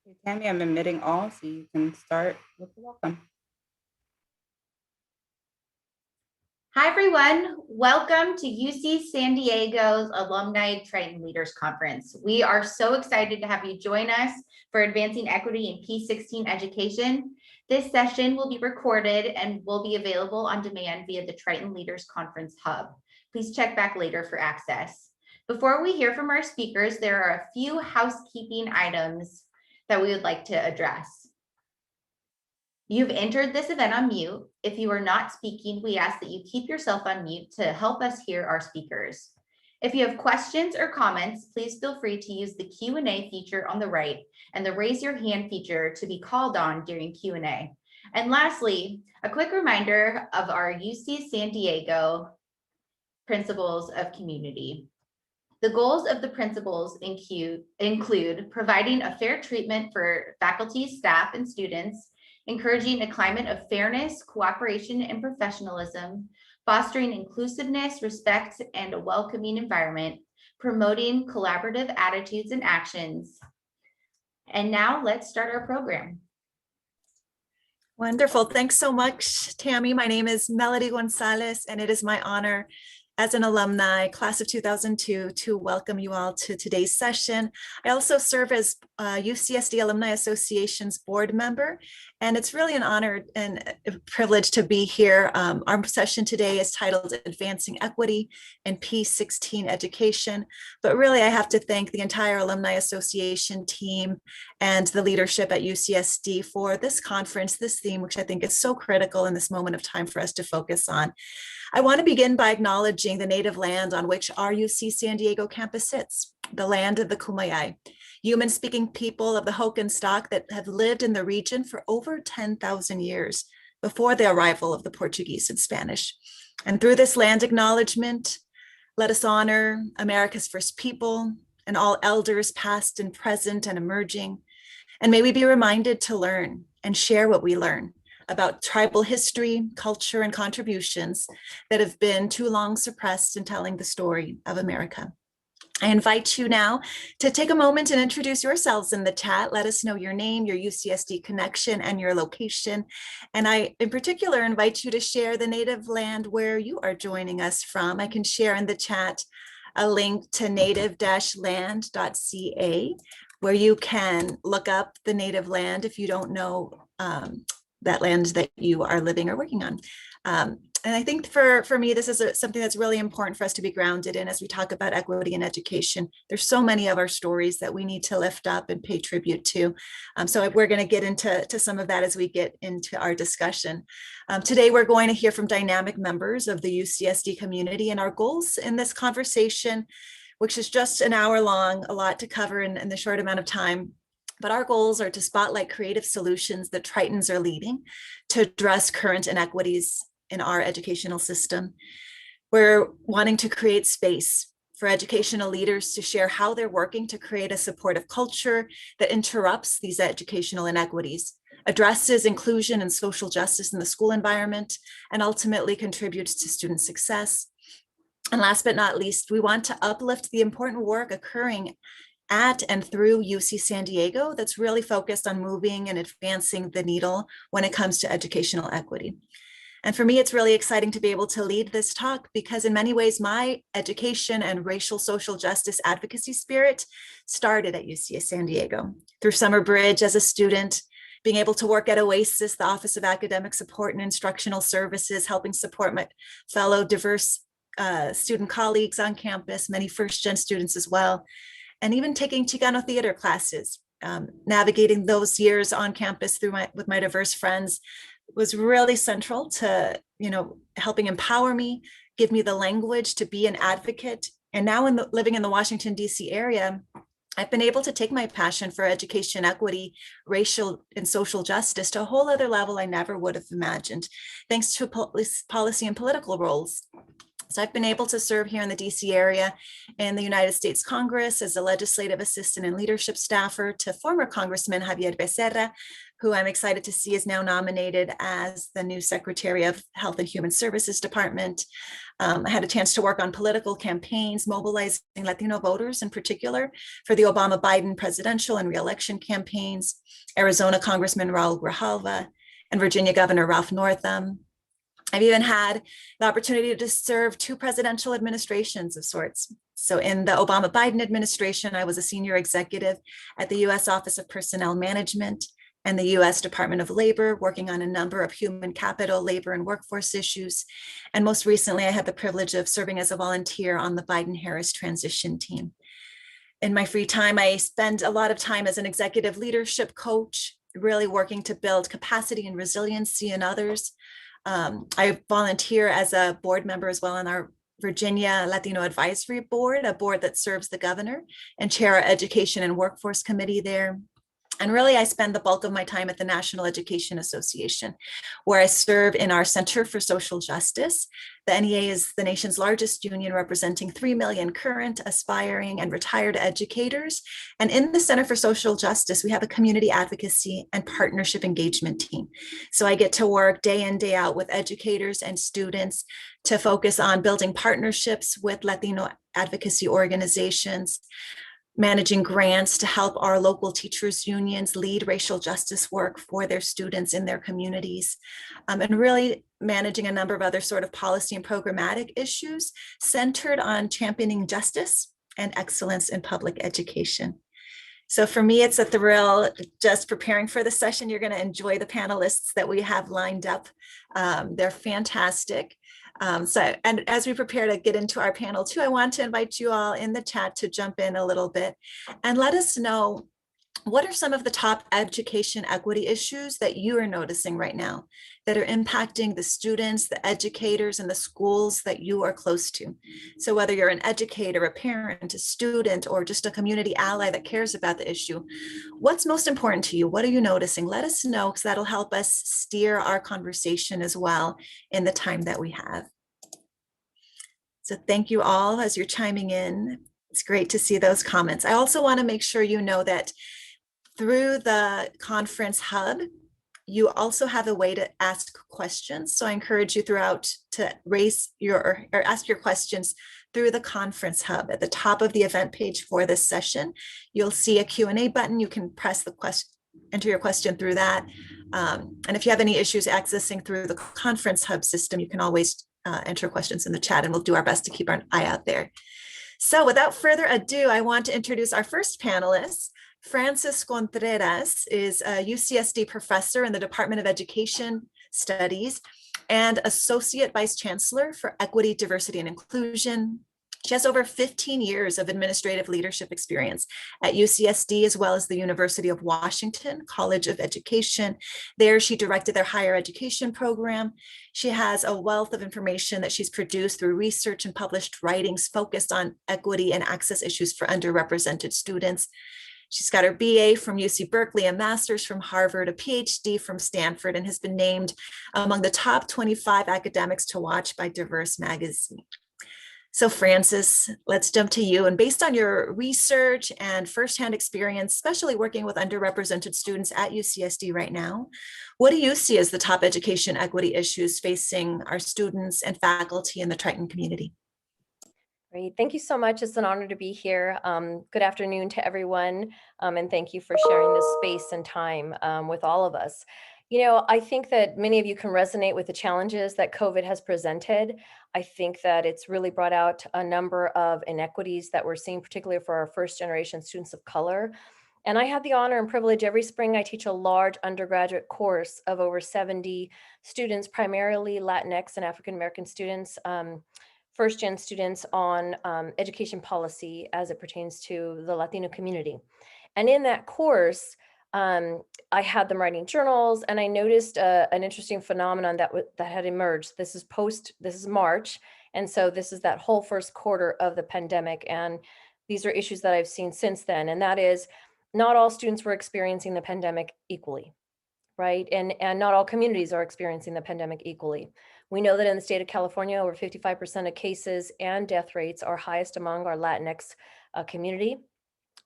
Okay, Tammy, I'm admitting all, so you can start with the welcome. Hi, everyone. Welcome to UC San Diego's Alumni Triton Leaders Conference. We are so excited to have you join us for Advancing Equity in P16 Education. This session will be recorded and will be available on demand via the Triton Leaders Conference Hub. Please check back later for access. Before we hear from our speakers, there are a few housekeeping items that we would like to address. You've entered this event on mute. If you are not speaking, we ask that you keep yourself on mute to help us hear our speakers. If you have questions or comments, please feel free to use the Q&A feature on the right and the raise your hand feature to be called on during Q&A. And lastly, a quick reminder of our UC San Diego principles of community. The goals of the principles include providing a fair treatment for faculty, staff, and students, encouraging a climate of fairness, cooperation, and professionalism, fostering inclusiveness, respect, and a welcoming environment, promoting collaborative attitudes and actions. And now let's start our program. Wonderful. Thanks so much, Tammy. My name is Melody Gonzalez, and it is my honor as an alumni, class of 2002, to welcome you all to today's session. I also serve as UCSD Alumni Association's board member, and it's really an honor and a privilege to be here. Our session today is titled Advancing Equity in P16 Education, but really I have to thank the entire Alumni Association team and the leadership at UCSD for this conference, this theme, which I think is so critical in this moment of time for us to focus on. I want to begin by acknowledging the native land on which our UC San Diego campus sits, the land of the Kumeyaay, human-speaking people of the Hokan stock that have lived in the region for over 10,000 years before the arrival of the Portuguese and Spanish. And through this land acknowledgement, let us honor America's first people and all elders past and present and emerging. And may we be reminded to learn and share what we learn about tribal history, culture, and contributions that have been too long suppressed in telling the story of America. I invite you now to take a moment and introduce yourselves in the chat. Let us know your name, your UCSD connection, and your location. And I, in particular, invite you to share the native land where you are joining us from. I can share in the chat a link to native-land.ca, where you can look up the native land if you don't know that land that you are living or working on. And I think for me, this is something that's really important for us to be grounded in as we talk about equity in education. There's so many of our stories that we need to lift up and pay tribute to. So we're going to get into some of that as we get into our discussion. Today, we're going to hear from dynamic members of the UCSD community, and our goals in this conversation, which is just an hour long, a lot to cover in the short amount of time. But our goals are to spotlight creative solutions that Tritons are leading to address current inequities in our educational system. We're wanting to create space for educational leaders to share how they're working to create a supportive culture that interrupts these educational inequities, addresses inclusion and social justice in the school environment, and ultimately contributes to student success. And last but not least, we want to uplift the important work occurring at and through UC San Diego that's really focused on moving and advancing the needle when it comes to educational equity. And for me, it's really exciting to be able to lead this talk because in many ways, my education and racial social justice advocacy spirit started at UC San Diego. Through Summer Bridge as a student, being able to work at OASIS, the Office of Academic Support and Instructional Services, helping support my fellow diverse student colleagues on campus, many first-gen students as well, and even taking Chicano theater classes, navigating those years on campus with my diverse friends was really central to, helping empower me, give me the language to be an advocate. And now living in the Washington, D.C. area, I've been able to take my passion for education equity, racial and social justice to a whole other level I never would have imagined, thanks to policy and political roles. So I've been able to serve here in the DC area in the United States Congress as a legislative assistant and leadership staffer to former Congressman Javier Becerra, who I'm excited to see is now nominated as the new Secretary of Health and Human Services Department. I had a chance to work on political campaigns, mobilizing Latino voters in particular for the Obama-Biden presidential and reelection campaigns, Arizona Congressman Raul Grijalva, and Virginia Governor Ralph Northam. I've even had the opportunity to serve 2 presidential administrations of sorts. So in the Obama-Biden administration, I was a senior executive at the U.S. Office of Personnel Management and the U.S. Department of Labor, working on a number of human capital, labor, and workforce issues. And most recently, I had the privilege of serving as a volunteer on the Biden-Harris transition team. In my free time, I spend a lot of time as an executive leadership coach, really working to build capacity and resiliency in others. I volunteer as a board member as well on our Virginia Latino Advisory Board, a board that serves the governor, and chair our Education and Workforce Committee there. And really, I spend the bulk of my time at the National Education Association, where I serve in our Center for Social Justice. The NEA is the nation's largest union, representing 3 million current, aspiring, and retired educators. And in the Center for Social Justice, we have a community advocacy and partnership engagement team. So I get to work day in, day out with educators and students to focus on building partnerships with Latino advocacy organizations, managing grants to help our local teachers unions lead racial justice work for their students in their communities, and really managing a number of other sort of policy and programmatic issues centered on championing justice and excellence in public education. So for me, it's a thrill just preparing for the session. You're going to enjoy the panelists that we have lined up. They're fantastic. And as we prepare to get into our panel too, I want to invite you all in the chat to jump in a little bit and let us know, what are some of the top education equity issues that you are noticing right now that are impacting the students, the educators, and the schools that you are close to? So whether you're an educator, a parent, a student, or just a community ally that cares about the issue, what's most important to you? What are you noticing? Let us know, because that'll help us steer our conversation as well in the time that we have. So thank you all as you're chiming in. It's great to see those comments. I also want to make sure you know that through the conference hub, you also have a way to ask questions. So I encourage you throughout to raise your or ask your questions through the conference hub. At the top of the event page for this session, you'll see a Q&A button. You can press the question, enter your question through that. And if you have any issues accessing through the conference hub system, you can always enter questions in the chat, and we'll do our best to keep an eye out there. So without further ado, I want to introduce our first panelist. Frances Cuantreras is a UCSD professor in the Department of Education Studies and Associate Vice Chancellor for Equity, Diversity, and Inclusion. She has over 15 years of administrative leadership experience at UCSD, as well as the University of Washington College of Education. There, she directed their higher education program. She has a wealth of information that she's produced through research and published writings focused on equity and access issues for underrepresented students. She's got her BA from UC Berkeley, a master's from Harvard, a PhD from Stanford, and has been named among the top 25 academics to watch by Diverse Magazine. So Frances, let's jump to you. And based on your research and firsthand experience, especially working with underrepresented students at UCSD right now, what do you see as the top education equity issues facing our students and faculty in the Triton community? Great. Thank you so much. It's an honor to be here. Good afternoon to everyone. And thank you for sharing this space and time with all of us. You know, I think that many of you can resonate with the challenges that COVID has presented. I think that it's really brought out a number of inequities that we're seeing, particularly for our first generation students of color. And I have the honor and privilege every spring, I teach a large undergraduate course of over 70 students, primarily Latinx and African-American students, first-gen students on education policy as it pertains to the Latino community. And in that course, I had them writing journals, and I noticed an interesting phenomenon that had emerged. This is March, and so this is that whole first quarter of the pandemic, and these are issues that I've seen since then, and that is not all students were experiencing the pandemic equally, right? And not all communities are experiencing the pandemic equally. We know that in the state of California, over 55% of cases and death rates are highest among our Latinx community.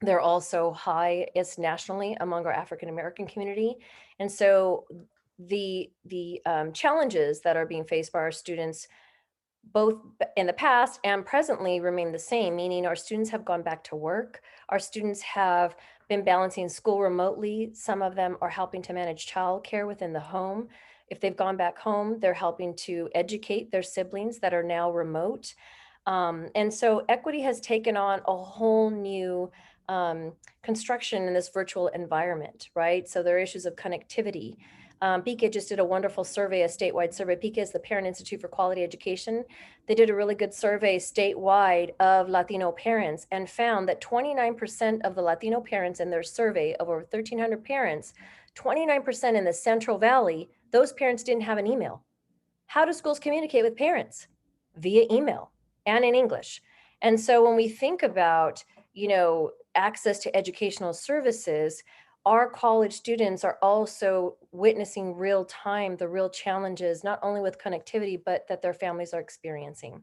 They're also highest nationally among our African American community. And so the challenges that are being faced by our students both in the past and presently remain the same, meaning our students have gone back to work. Our students have been balancing school remotely. Some of them are helping to manage childcare within the home. If they've gone back home, they're helping to educate their siblings that are now remote. And so equity has taken on a whole new construction in this virtual environment, right? So there are issues of connectivity. PICA just did a wonderful survey, a statewide survey. PICA is the Parent Institute for Quality Education. They did a really good survey statewide of Latino parents and found that 29% of the Latino parents in their survey of over 1,300 parents, 29% in the Central Valley, those parents didn't have an email. How do schools communicate with parents? Via email and in English. And so when we think about, access to educational services, our college students are also witnessing real time the real challenges, not only with connectivity, but that their families are experiencing.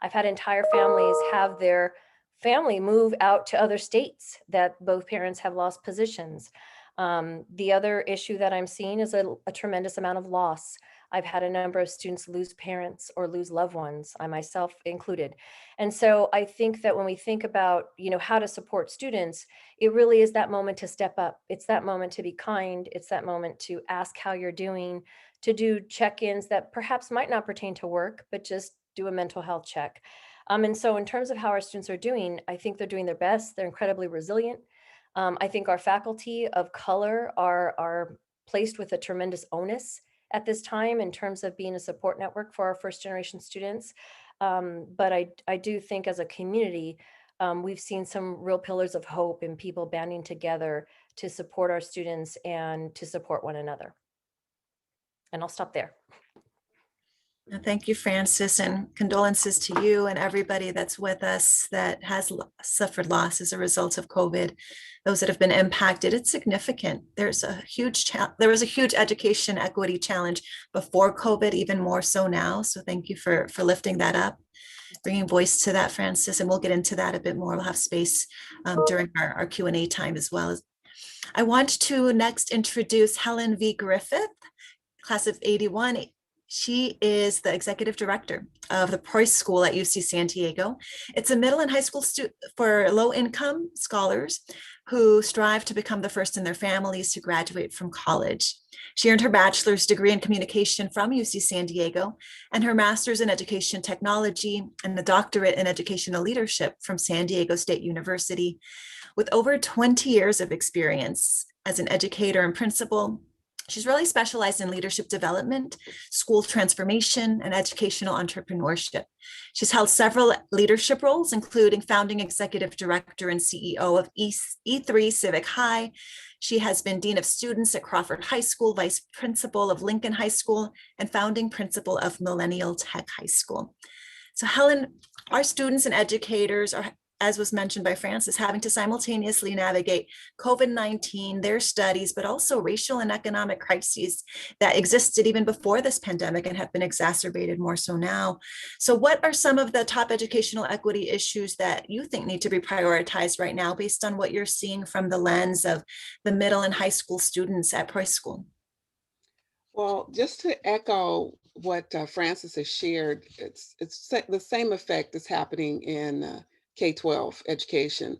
I've had entire families have their family move out to other states that both parents have lost positions. The other issue that I'm seeing is a tremendous amount of loss. I've had a number of students lose parents or lose loved ones, I myself included. And so I think that when we think about, how to support students, it really is that moment to step up. It's that moment to be kind. It's that moment to ask how you're doing, to do check-ins that perhaps might not pertain to work, but just do a mental health check. And so in terms of how our students are doing, I think they're doing their best. They're incredibly resilient. I think our faculty of color are placed with a tremendous onus at this time in terms of being a support network for our first generation students. But I do think as a community, we've seen some real pillars of hope and people banding together to support our students and to support one another. And I'll stop there. Thank you, Frances, and condolences to you and everybody that's with us that has suffered loss as a result of COVID. Those that have been impacted, it's significant. There was a huge education equity challenge before COVID, even more so now. So thank you for lifting that up, bringing voice to that, Frances, and we'll get into that a bit more. We'll have space during our Q&A time as well. I want to next introduce Helen V. Griffith, class of 81. She is the executive director of the Preuss School at UC San Diego. It's a middle and high school for low-income scholars who strive to become the first in their families to graduate from college. She earned her bachelor's degree in communication from UC San Diego and her master's in education technology and a doctorate in educational leadership from San Diego State University. With over 20 years of experience as an educator and principal, she's really specialized in leadership development, school transformation, and educational entrepreneurship. She's held several leadership roles, including founding executive director and CEO of E3 Civic High. She has been dean of students at Crawford High School, vice principal of Lincoln High School, and founding principal of Millennial Tech High School. So Helen, our students and educators are, as was mentioned by Frances, having to simultaneously navigate COVID-19, their studies, but also racial and economic crises that existed even before this pandemic and have been exacerbated more so now. So what are some of the top educational equity issues that you think need to be prioritized right now based on what you're seeing from the lens of the middle and high school students at Preuss School? Well, just to echo what Frances has shared, it's the same effect that's happening in K-12 education.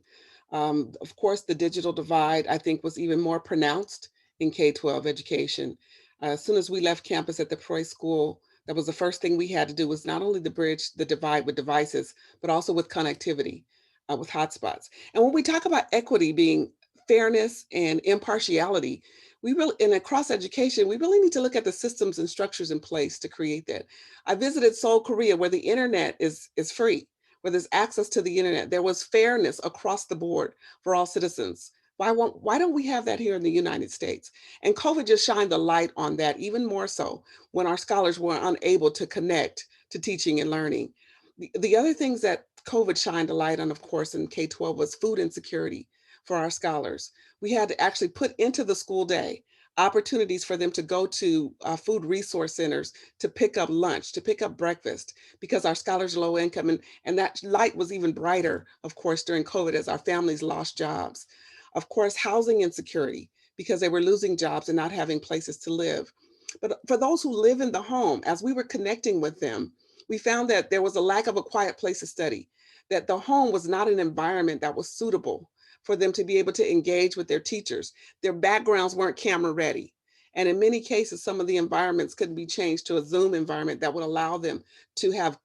Of course, the digital divide, I think, was even more pronounced in K-12 education. As soon as we left campus at the Preuss School, that was the first thing we had to do, was not only to bridge the divide with devices, but also with connectivity, with hotspots. And when we talk about equity being fairness and impartiality, we really, and across education, we really need to look at the systems and structures in place to create that. I visited Seoul, Korea, where the internet is free, where there's access to the internet. There was fairness across the board for all citizens. Why don't we have that here in the United States? And COVID just shined the light on that even more so when our scholars were unable to connect to teaching and learning. The other things that COVID shined a light on, of course, in K-12 was food insecurity for our scholars. We had to actually put into the school day opportunities for them to go to food resource centers to pick up lunch, to pick up breakfast, because our scholars are low income. And that light was even brighter, of course, during COVID as our families lost jobs. Of course, housing insecurity, because they were losing jobs and not having places to live. But for those who live in the home, as we were connecting with them, we found that there was a lack of a quiet place to study, that the home was not an environment that was suitable for them to be able to engage with their teachers. Their backgrounds weren't camera ready. And in many cases, some of the environments could be changed to a Zoom environment that would allow them to have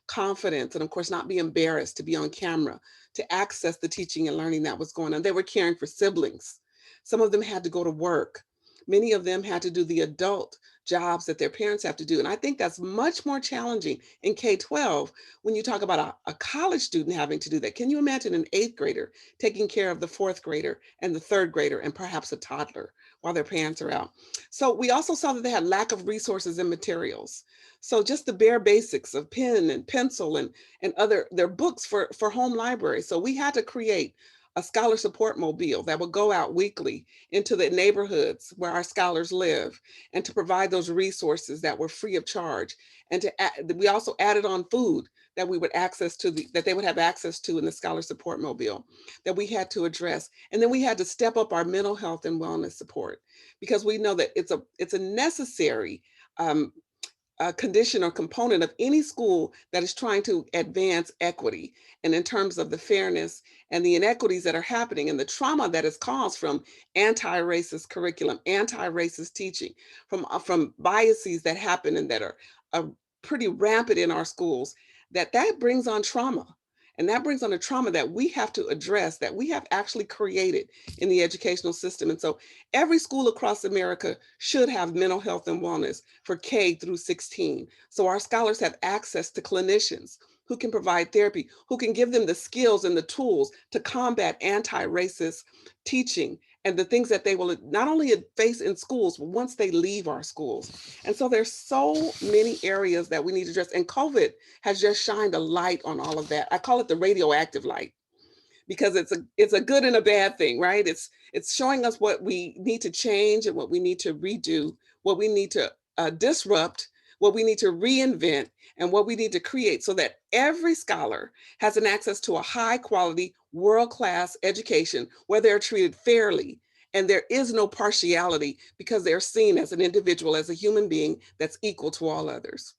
confidence and, of course, not be embarrassed to be on camera, to access the teaching and learning that was going on. They were caring for siblings. Some of them had to go to work. Many of them had to do the adult jobs that their parents have to do. And I think that's much more challenging in K-12 when you talk about a college student having to do that. Can you imagine an 8th grader taking care of the 4th grader and the 3rd grader and perhaps a toddler while their parents are out? So we also saw that they had lack of resources and materials. So just the bare basics of pen and pencil and other, their books for home libraries. So we had to create a scholar support mobile that would go out weekly into the neighborhoods where our scholars live, and to provide those resources that were free of charge. And we also added on food that we would access to that they would have access to in the scholar support mobile that we had to address. And then we had to step up our mental health and wellness support, because we know that it's a necessary condition or component of any school that is trying to advance equity, and in terms of the fairness and the inequities that are happening and the trauma that is caused from anti-racist curriculum, anti-racist teaching, from biases that happen and that are pretty rampant in our schools, that brings on trauma. And that brings on a trauma that we have to address, that we have actually created in the educational system. And so every school across America should have mental health and wellness for K through 16. So our scholars have access to clinicians who can provide therapy, who can give them the skills and the tools to combat anti-racist teaching and the things that they will not only face in schools, but once they leave our schools. And so there's so many areas that we need to address. And COVID has just shined a light on all of that. I call it the radioactive light, because it's a good and a bad thing, right? It's showing us what we need to change and what we need to redo, what we need to disrupt, what we need to reinvent, and what we need to create, so that every scholar has an access to a high quality, world-class education where they're treated fairly and there is no partiality, because they're seen as an individual, as a human being that's equal to all others.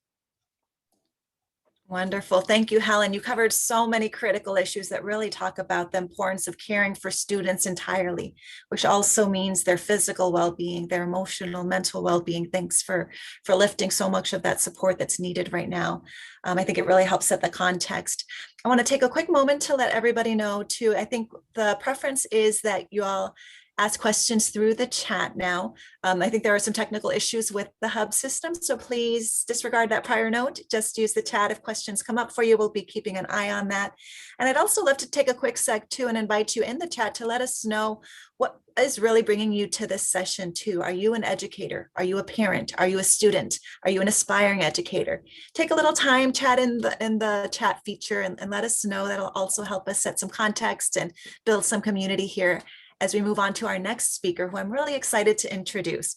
Wonderful. Thank you, Helen. You covered so many critical issues that really talk about the importance of caring for students entirely, which also means their physical well-being, their emotional, mental well-being. Thanks for lifting so much of that support that's needed right now. I think it really helps set the context. I want to take a quick moment to let everybody know too. I think the preference is that you all ask questions through the chat now. I think there are some technical issues with the hub system, so please disregard that prior note. Just use the chat if questions come up for you. We'll be keeping an eye on that. And I'd also love to take a quick sec too and invite you in the chat to let us know what is really bringing you to this session too. Are you an educator? Are you a parent? Are you a student? Are you an aspiring educator? Take a little time, chat in the chat feature, and let us know. That'll also help us set some context and build some community here as we move on to our next speaker, who I'm really excited to introduce.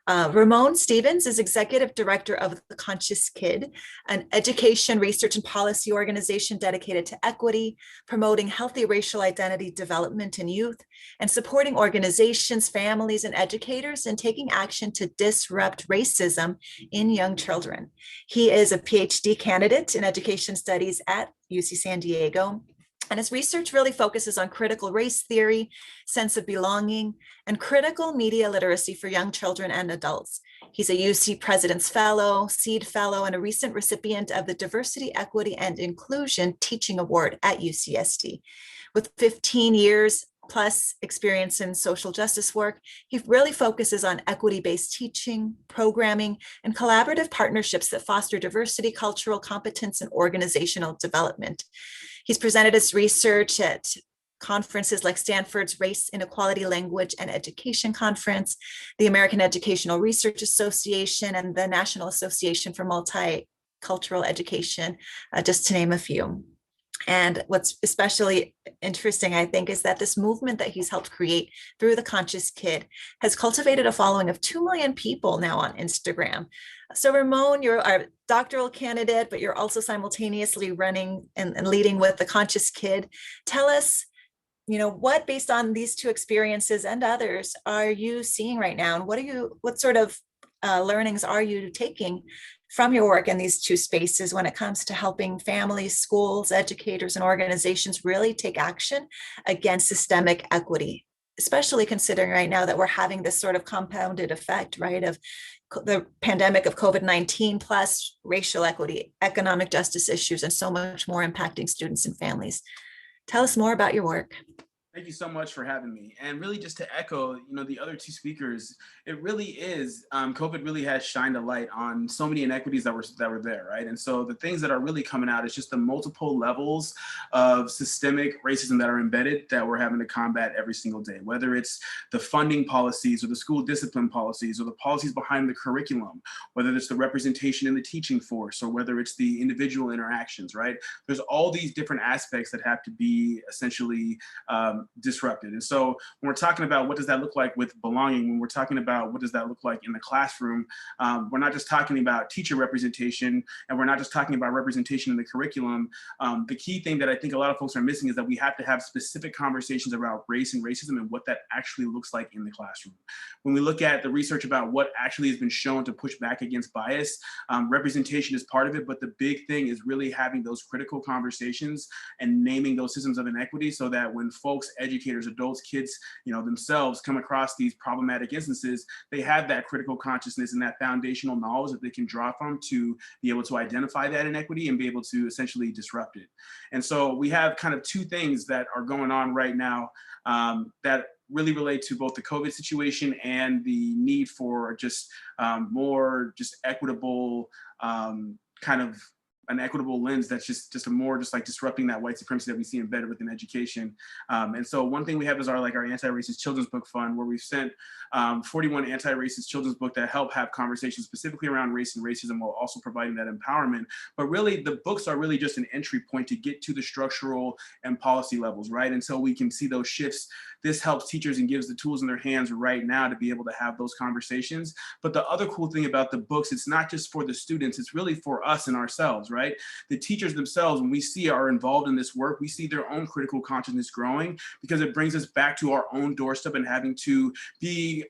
Ramon Stevens is Executive Director of The Conscious Kid, an education, research, and policy organization dedicated to equity, promoting healthy racial identity development in youth, and supporting organizations, families, and educators in taking action to disrupt racism in young children. He is a PhD candidate in education studies at UC San Diego. And his research really focuses on critical race theory, sense of belonging, and critical media literacy for young children and adults. He's a UC President's Fellow, Seed Fellow, and a recent recipient of the Diversity, Equity, and Inclusion Teaching Award at UCSD. With 15 years plus experience in social justice work, he really focuses on equity-based teaching, programming, and collaborative partnerships that foster diversity, cultural competence, and organizational development. He's presented his research at conferences like Stanford's Race, Inequality, Language, and Education Conference, the American Educational Research Association, and the National Association for Multicultural Education, just to name a few. And what's especially interesting, I think, is that this movement that he's helped create through the Conscious Kid has cultivated a following of 2 million people now on Instagram. So Ramon, you're our doctoral candidate, but you're also simultaneously running and leading with the Conscious Kid. Tell us, what, based on these two experiences and others, are you seeing right now? And what sort of learnings are you taking from your work in these two spaces when it comes to helping families, schools, educators, and organizations really take action against systemic equity, especially considering right now that we're having this sort of compounded effect, right, of the pandemic of COVID-19 plus racial equity, economic justice issues, and so much more impacting students and families. Tell us more about your work. Thank you so much for having me. And really just to echo, the other two speakers, it really is, COVID really has shined a light on so many inequities that were there, right? And so the things that are really coming out is just the multiple levels of systemic racism that are embedded that we're having to combat every single day, whether it's the funding policies or the school discipline policies or the policies behind the curriculum, whether it's the representation in the teaching force or whether it's the individual interactions, right? There's all these different aspects that have to be essentially disrupted. And so when we're talking about what does that look like with belonging, when we're talking about what does that look like in the classroom, we're not just talking about teacher representation, and we're not just talking about representation in the curriculum. The key thing that I think a lot of folks are missing is that we have to have specific conversations about race and racism and what that actually looks like in the classroom. When we look at the research about what actually has been shown to push back against bias, representation is part of it, but the big thing is really having those critical conversations and naming those systems of inequity so that when folks, educators, adults, kids, themselves come across these problematic instances, they have that critical consciousness and that foundational knowledge that they can draw from to be able to identify that inequity and be able to essentially disrupt it. And so we have kind of two things that are going on right now that really relate to both the COVID situation and the need for just more just equitable kind of an equitable lens that's just a more just like disrupting that white supremacy that we see embedded within education. And so one thing we have is our anti-racist children's book fund, where we've sent 41 anti-racist children's books that help have conversations specifically around race and racism while also providing that empowerment. But really the books are really just an entry point to get to the structural and policy levels, right? Until we can see those shifts. This helps teachers and gives the tools in their hands right now to be able to have those conversations. But the other cool thing about the books, it's not just for the students, it's really for us and ourselves, right? The teachers themselves, when we see are involved in this work, we see their own critical consciousness growing because it brings us back to our own doorstep and having to be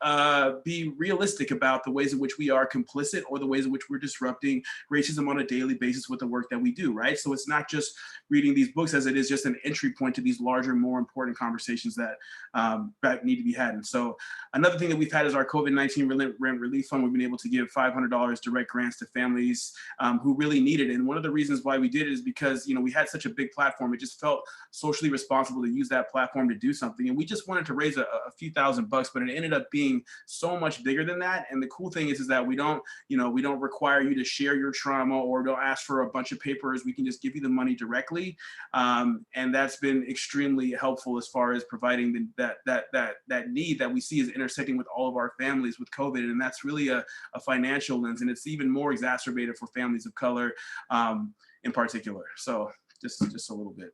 realistic about the ways in which we are complicit or the ways in which we're disrupting racism on a daily basis with the work that we do, right? So it's not just reading these books as it is just an entry point to these larger, more important conversations that need to be had. And so another thing that we've had is our COVID-19 rent relief fund. We've been able to give $500 direct grants to families who really need it. And one of the reasons why we did it is because, we had such a big platform. It just felt socially responsible to use that platform to do something. And we just wanted to raise a few $1,000s, but it ended up being so much bigger than that. And the cool thing is that we don't require you to share your trauma or don't ask for a bunch of papers. We can just give you the money directly. And that's been extremely helpful as far as providing that need that we see is intersecting with all of our families with COVID. And that's really a financial lens. And it's even more exacerbated for families of color in particular. So just a little bit.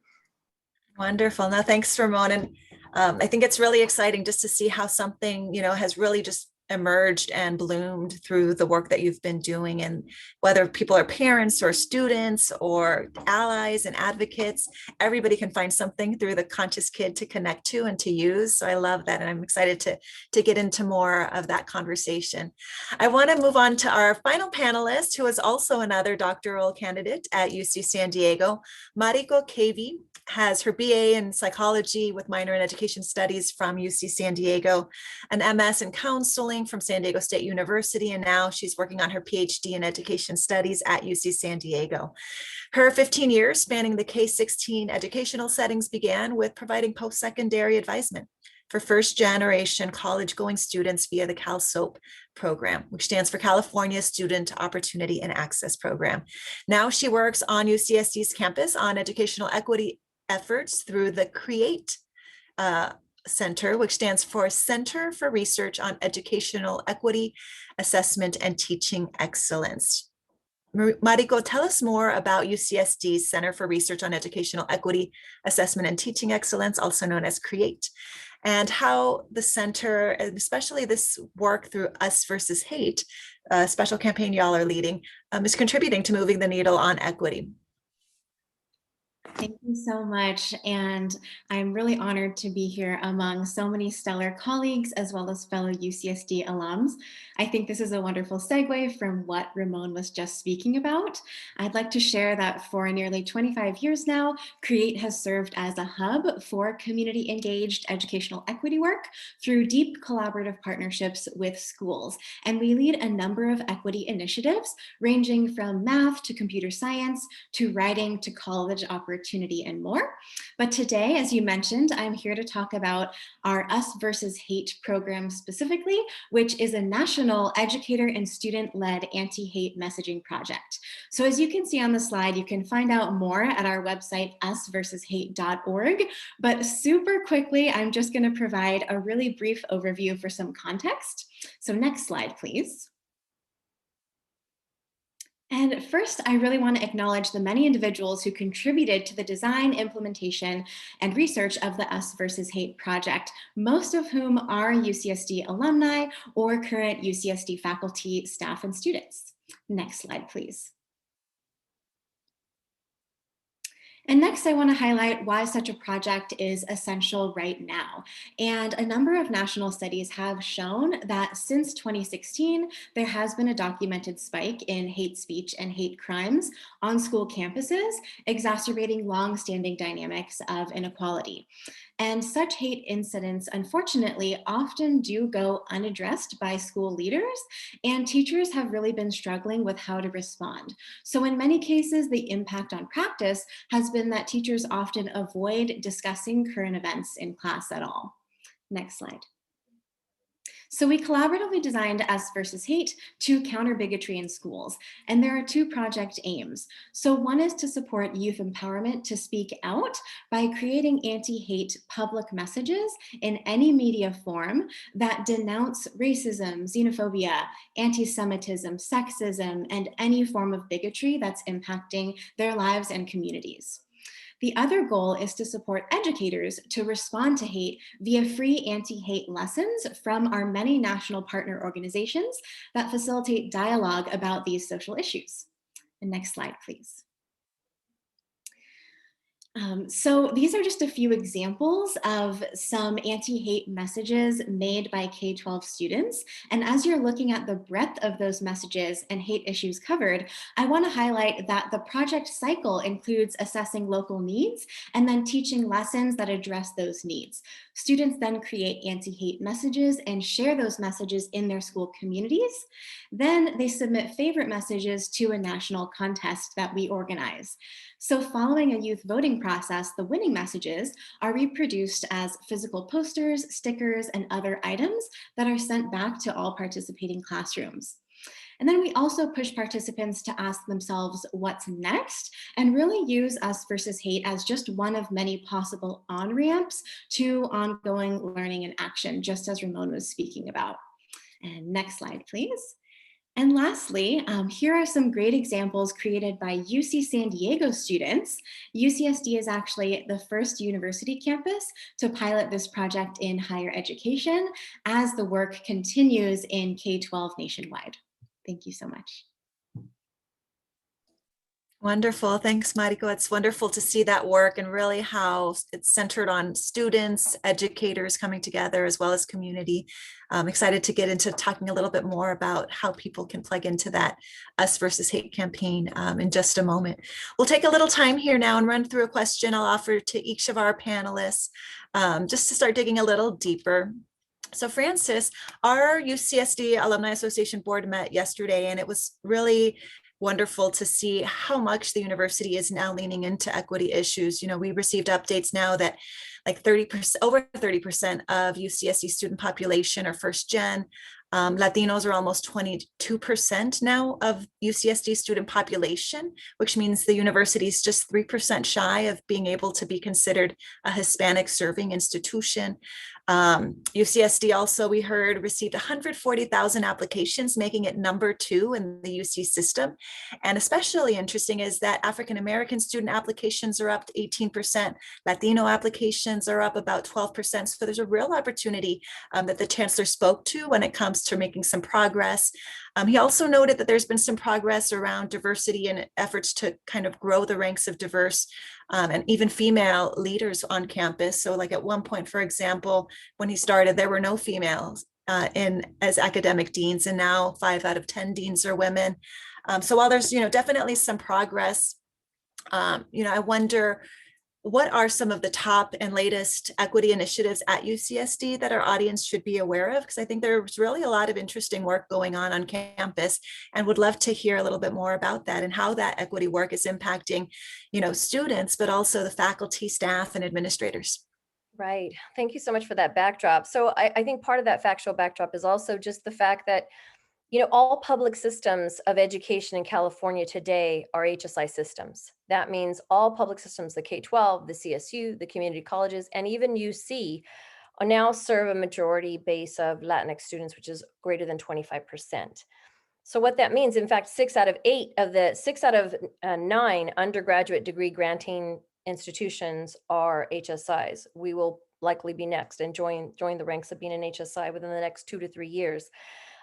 Wonderful. No, thanks, Ramon. And I think it's really exciting just to see how something, has really just emerged and bloomed through the work that you've been doing. And whether people are parents or students or allies and advocates, everybody can find something through the Conscious Kid to connect to and to use. So I love that. And I'm excited to get into more of that conversation. I want to move on to our final panelist, who is also another doctoral candidate at UC San Diego. Marico Cavey has her BA in psychology with minor in education studies from UC San Diego, an MS in counseling from San Diego State University, and now she's working on her PhD in education studies at UC San Diego. Her 15 years spanning the K-16 educational settings began with providing post-secondary advisement for first-generation college-going students via the CalSOAP program, which stands for California Student Opportunity and Access Program. Now she works on UCSD's campus on educational equity efforts through the CREATE Center, which stands for Center for Research on Educational Equity, Assessment, and Teaching Excellence. Marico, tell us more about UCSD's Center for Research on Educational Equity, Assessment and Teaching Excellence, also known as CREATE, and how the center, and especially this work through Us versus Hate, a special campaign y'all are leading, is contributing to moving the needle on equity. Thank you so much. And I'm really honored to be here among so many stellar colleagues as well as fellow UCSD alums. I think this is a wonderful segue from what Ramon was just speaking about. I'd like to share that for nearly 25 years now, CREATE has served as a hub for community engaged educational equity work through deep collaborative partnerships with schools. And we lead a number of equity initiatives ranging from math to computer science to writing to college opportunities and more. But today, as you mentioned, I'm here to talk about our Us versus Hate program specifically, which is a national educator and student-led anti-hate messaging project. So as you can see on the slide, you can find out more at our website, usversushate.org. But super quickly, I'm just going to provide a really brief overview for some context. So next slide, please. And first, I really want to acknowledge the many individuals who contributed to the design, implementation, and research of the Us versus Hate project, most of whom are UCSD alumni or current UCSD faculty, staff, and students. Next slide, please. And next, I want to highlight why such a project is essential right now. And a number of national studies have shown that since 2016, there has been a documented spike in hate speech and hate crimes on school campuses, exacerbating long-standing dynamics of inequality. And such hate incidents, unfortunately, often do go unaddressed by school leaders, and teachers have really been struggling with how to respond. So in many cases, the impact on practice has been that teachers often avoid discussing current events in class at all. Next slide. So we collaboratively designed Us versus Hate to counter bigotry in schools. And there are two project aims. So one is to support youth empowerment to speak out by creating anti-hate public messages in any media form that denounce racism, xenophobia, anti-Semitism, sexism, and any form of bigotry that's impacting their lives and communities. The other goal is to support educators to respond to hate via free anti-hate lessons from our many national partner organizations that facilitate dialogue about these social issues. And next slide, please. So these are just a few examples of some anti-hate messages made by K-12 students. And as you're looking at the breadth of those messages and hate issues covered, I want to highlight that the project cycle includes assessing local needs and then teaching lessons that address those needs. Students then create anti-hate messages and share those messages in their school communities. Then they submit favorite messages to a national contest that we organize. So following a youth voting process, the winning messages are reproduced as physical posters, stickers, and other items that are sent back to all participating classrooms. And then we also push participants to ask themselves what's next and really use Us versus Hate as just one of many possible on-ramps to ongoing learning and action, just as Ramon was speaking about. And next slide, please. And lastly, here are some great examples created by UC San Diego students. UCSD is actually the first university campus to pilot this project in higher education as the work continues in K-12 nationwide. Thank you so much. Wonderful. Thanks, Marico. It's wonderful to see that work and really how it's centered on students, educators coming together, as well as community. I'm excited to get into talking a little bit more about how people can plug into that Us versus Hate campaign in just a moment. We'll take a little time here now and run through a question I'll offer to each of our panelists just to start digging a little deeper. So Francis, our UCSD Alumni Association board met yesterday, and it was really wonderful to see how much the university is now leaning into equity issues. You know, we received updates now that like 30%, over 30% of UCSD student population are first gen. Latinos are almost 22% now of UCSD student population, which means the university is just 3% shy of being able to be considered a Hispanic serving institution. UCSD also, we heard, received 140,000 applications, making it #2 in the UC system. And especially interesting is that African-American student applications are up to 18%, Latino applications are up about 12%. So there's a real opportunity that the chancellor spoke to when it comes to making some progress. He also noted that there's been some progress around diversity and efforts to kind of grow the ranks of diverse and even female leaders on campus. So like at one point, for example, when he started, there were no females as academic deans, and now 5 out of 10 deans are women. So while there's, definitely some progress, I wonder, what are some of the top and latest equity initiatives at UCSD that our audience should be aware of? Because I think there's really a lot of interesting work going on campus, and would love to hear a little bit more about that and how that equity work is impacting, students, but also the faculty, staff, and administrators. Right. Thank you so much for that backdrop. So I think part of that factual backdrop is also just the fact that, all public systems of education in California today are HSI systems. That means all public systems, the K-12, the CSU, the community colleges, and even UC now serve a majority base of Latinx students, which is greater than 25%. So what that means, in fact, 6 out of 9 undergraduate degree granting institutions are HSIs. We will likely be next and join the ranks of being an HSI within the next 2 to 3 years.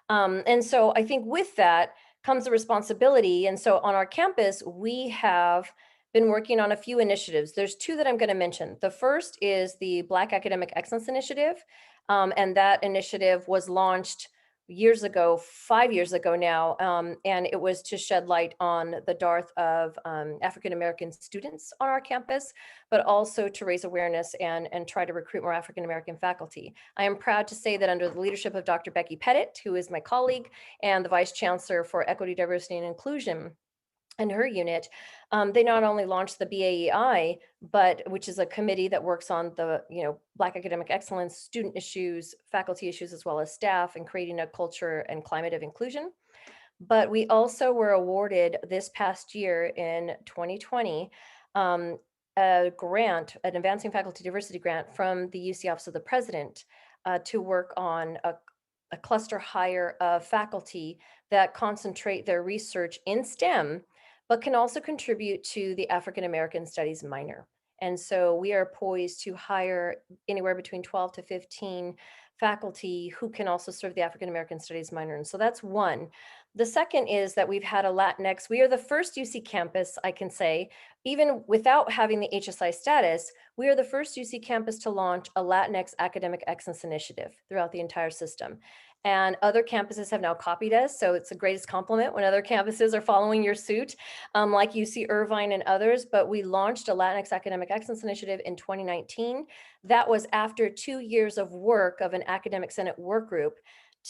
And so I think with that comes the responsibility. And so on our campus, we have been working on a few initiatives. There's 2 that I'm going to mention. The first is the Black Academic Excellence Initiative. And that initiative was launched years ago, 5 years ago now, and it was to shed light on the dearth of African-American students on our campus, but also to raise awareness and try to recruit more African-American faculty. I am proud to say that under the leadership of Dr. Becky Pettit, who is my colleague and the Vice Chancellor for Equity, Diversity, and Inclusion, and her unit, they not only launched the BAEI, which is a committee that works on the Black academic excellence, student issues, faculty issues, as well as staff, and creating a culture and climate of inclusion. But we also were awarded this past year in 2020 a grant, an Advancing Faculty Diversity grant from the UC Office of the President to work on a cluster hire of faculty that concentrate their research in STEM, but can also contribute to the African American Studies minor. And so we are poised to hire anywhere between 12 to 15 faculty who can also serve the African American Studies minor. And so that's one. The second is that we've had a Latinx. We are the first UC campus, I can say, even without having the HSI status, we are the first UC campus to launch a Latinx academic excellence initiative throughout the entire system. And other campuses have now copied us. So it's the greatest compliment when other campuses are following your suit, like UC Irvine and others. But we launched a Latinx Academic Excellence Initiative in 2019. That was after 2 years of work of an academic senate work group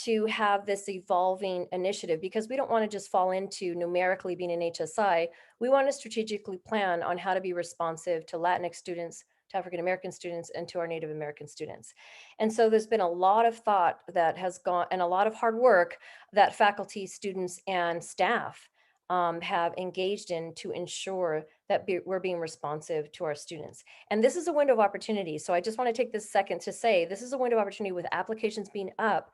to have this evolving initiative, because we don't want to just fall into numerically being an HSI. We want to strategically plan on how to be responsive to Latinx students, to African-American students, and to our Native American students. And so there's been a lot of thought that has gone, and a lot of hard work that faculty, students, and staff have engaged in to ensure that we're being responsive to our students. And this is a window of opportunity. So I just want to take this second to say, this is a window of opportunity with applications being up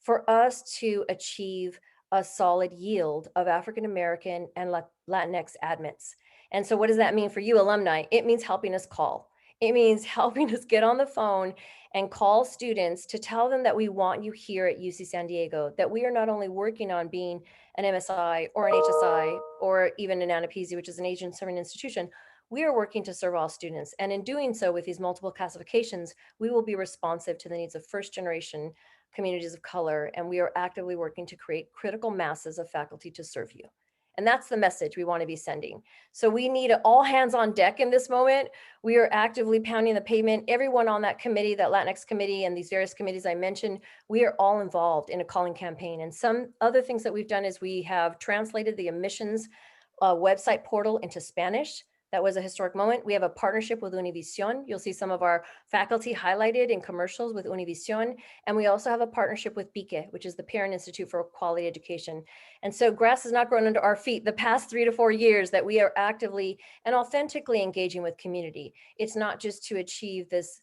for us to achieve a solid yield of African-American and Latinx admits. And so what does that mean for you alumni? It means helping us call. It means helping us get on the phone and call students to tell them that we want you here at UC San Diego, that we are not only working on being an MSI or an HSI or even an ANAPISI, which is an Asian serving institution. We are working to serve all students. And in doing so with these multiple classifications, we will be responsive to the needs of first generation communities of color. And we are actively working to create critical masses of faculty to serve you. And that's the message we want to be sending. So we need all hands on deck in this moment. We are actively pounding the pavement. Everyone on that committee, that Latinx committee, and these various committees I mentioned, we are all involved in a calling campaign. And some other things that we've done is we have translated the admissions website portal into Spanish. That was a historic moment. We have a partnership with Univision. You'll see some of our faculty highlighted in commercials with Univision. And we also have a partnership with PIQUE, which is the Parent Institute for Quality Education. And so grass has not grown under our feet the past 3 to 4 years that we are actively and authentically engaging with community. It's not just to achieve this,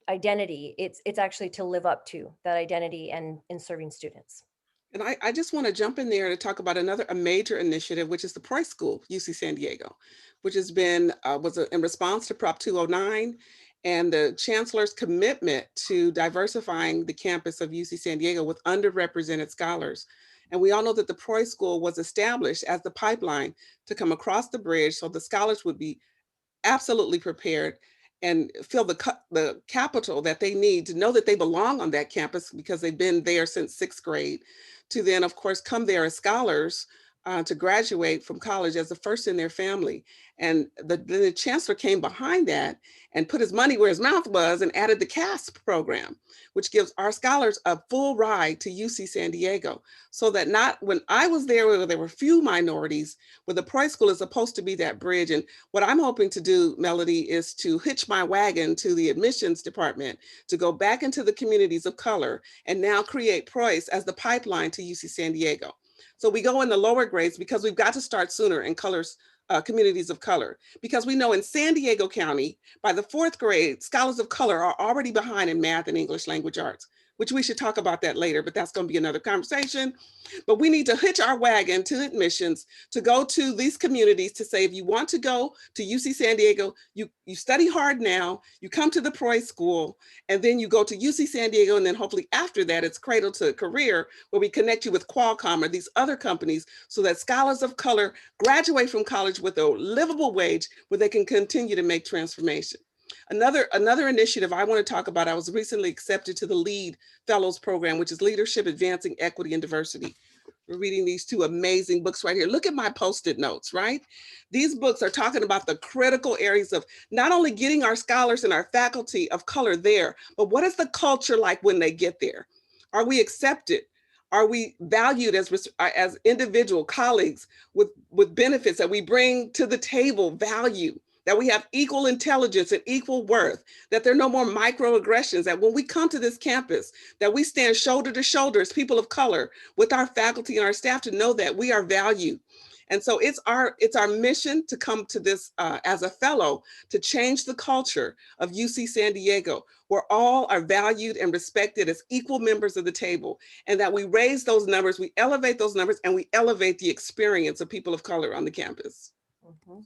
identity. It's actually to live up to that identity and in serving students. And I just want to jump in there to talk about a major initiative, which is the Price School, UC San Diego, which has been, in response to Prop 209 and the chancellor's commitment to diversifying the campus of UC San Diego with underrepresented scholars. And we all know that the Price School was established as the pipeline to come across the bridge so the scholars would be absolutely prepared and feel the capital that they need to know that they belong on that campus because they've been there since 6th grade, to then, of course, come there as scholars to graduate from college as the first in their family. And the chancellor came behind that and put his money where his mouth was and added the CASP program, which gives our scholars a full ride to UC San Diego. So that when I was there were few minorities, where the Price School is supposed to be that bridge. And what I'm hoping to do, Melody, is to hitch my wagon to the admissions department, to go back into the communities of color and now create Price as the pipeline to UC San Diego. So we go in the lower grades because we've got to start sooner in communities of color, because we know in San Diego County, by the 4th grade, scholars of color are already behind in math and English language arts, which we should talk about that later, but that's going to be another conversation. But we need to hitch our wagon to admissions to go to these communities to say, if you want to go to UC San Diego, you study hard now, you come to the Price School, and then you go to UC San Diego, and then hopefully after that, it's cradle to career, where we connect you with Qualcomm or these other companies so that scholars of color graduate from college with a livable wage where they can continue to make transformation. Another initiative I want to talk about, I was recently accepted to the LEAD Fellows Program, which is Leadership Advancing Equity and Diversity. We're reading these 2 amazing books right here. Look at my Post-it notes, right? These books are talking about the critical areas of not only getting our scholars and our faculty of color there, but what is the culture like when they get there? Are we accepted? Are we valued as individual colleagues with benefits that we bring to the table, value? That we have equal intelligence and equal worth, that there are no more microaggressions, that when we come to this campus, that we stand shoulder to shoulder as people of color with our faculty and our staff to know that we are valued. And so it's our mission to come to this as a fellow to change the culture of UC San Diego, where all are valued and respected as equal members of the table, and that we raise those numbers, we elevate those numbers, and we elevate the experience of people of color on the campus. Mhm.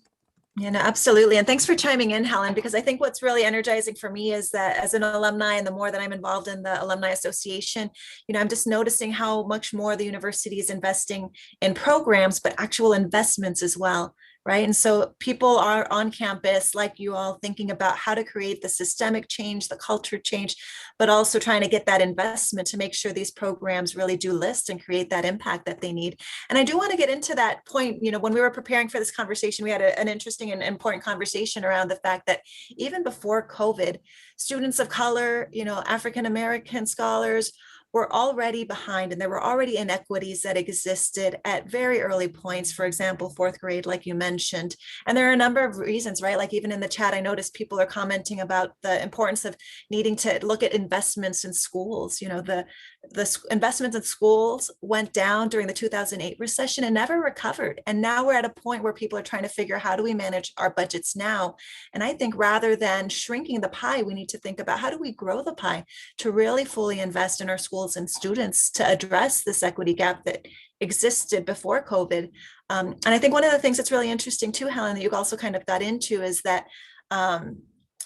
Yeah, no, absolutely. And thanks for chiming in, Helen, because I think what's really energizing for me is that as an alumni, and the more that I'm involved in the Alumni Association, I'm just noticing how much more the university is investing in programs, but actual investments as well. Right. And so people are on campus, like you all, thinking about how to create the systemic change, the culture change, but also trying to get that investment to make sure these programs really do list and create that impact that they need. And I do want to get into that point. When we were preparing for this conversation, we had an interesting and important conversation around the fact that even before COVID, students of color, African-American scholars were already behind, and there were already inequities that existed at very early points. For example, 4th grade, like you mentioned. And there are a number of reasons, right? Like even in the chat, I noticed people are commenting about the importance of needing to look at investments in schools. The investments in schools went down during the 2008 recession and never recovered. And now we're at a point where people are trying to figure out, how do we manage our budgets now? And I think rather than shrinking the pie, we need to think about, how do we grow the pie to really fully invest in our schools and students to address this equity gap that existed before COVID. And I think one of the things that's really interesting too, Helen, that you also kind of got into is that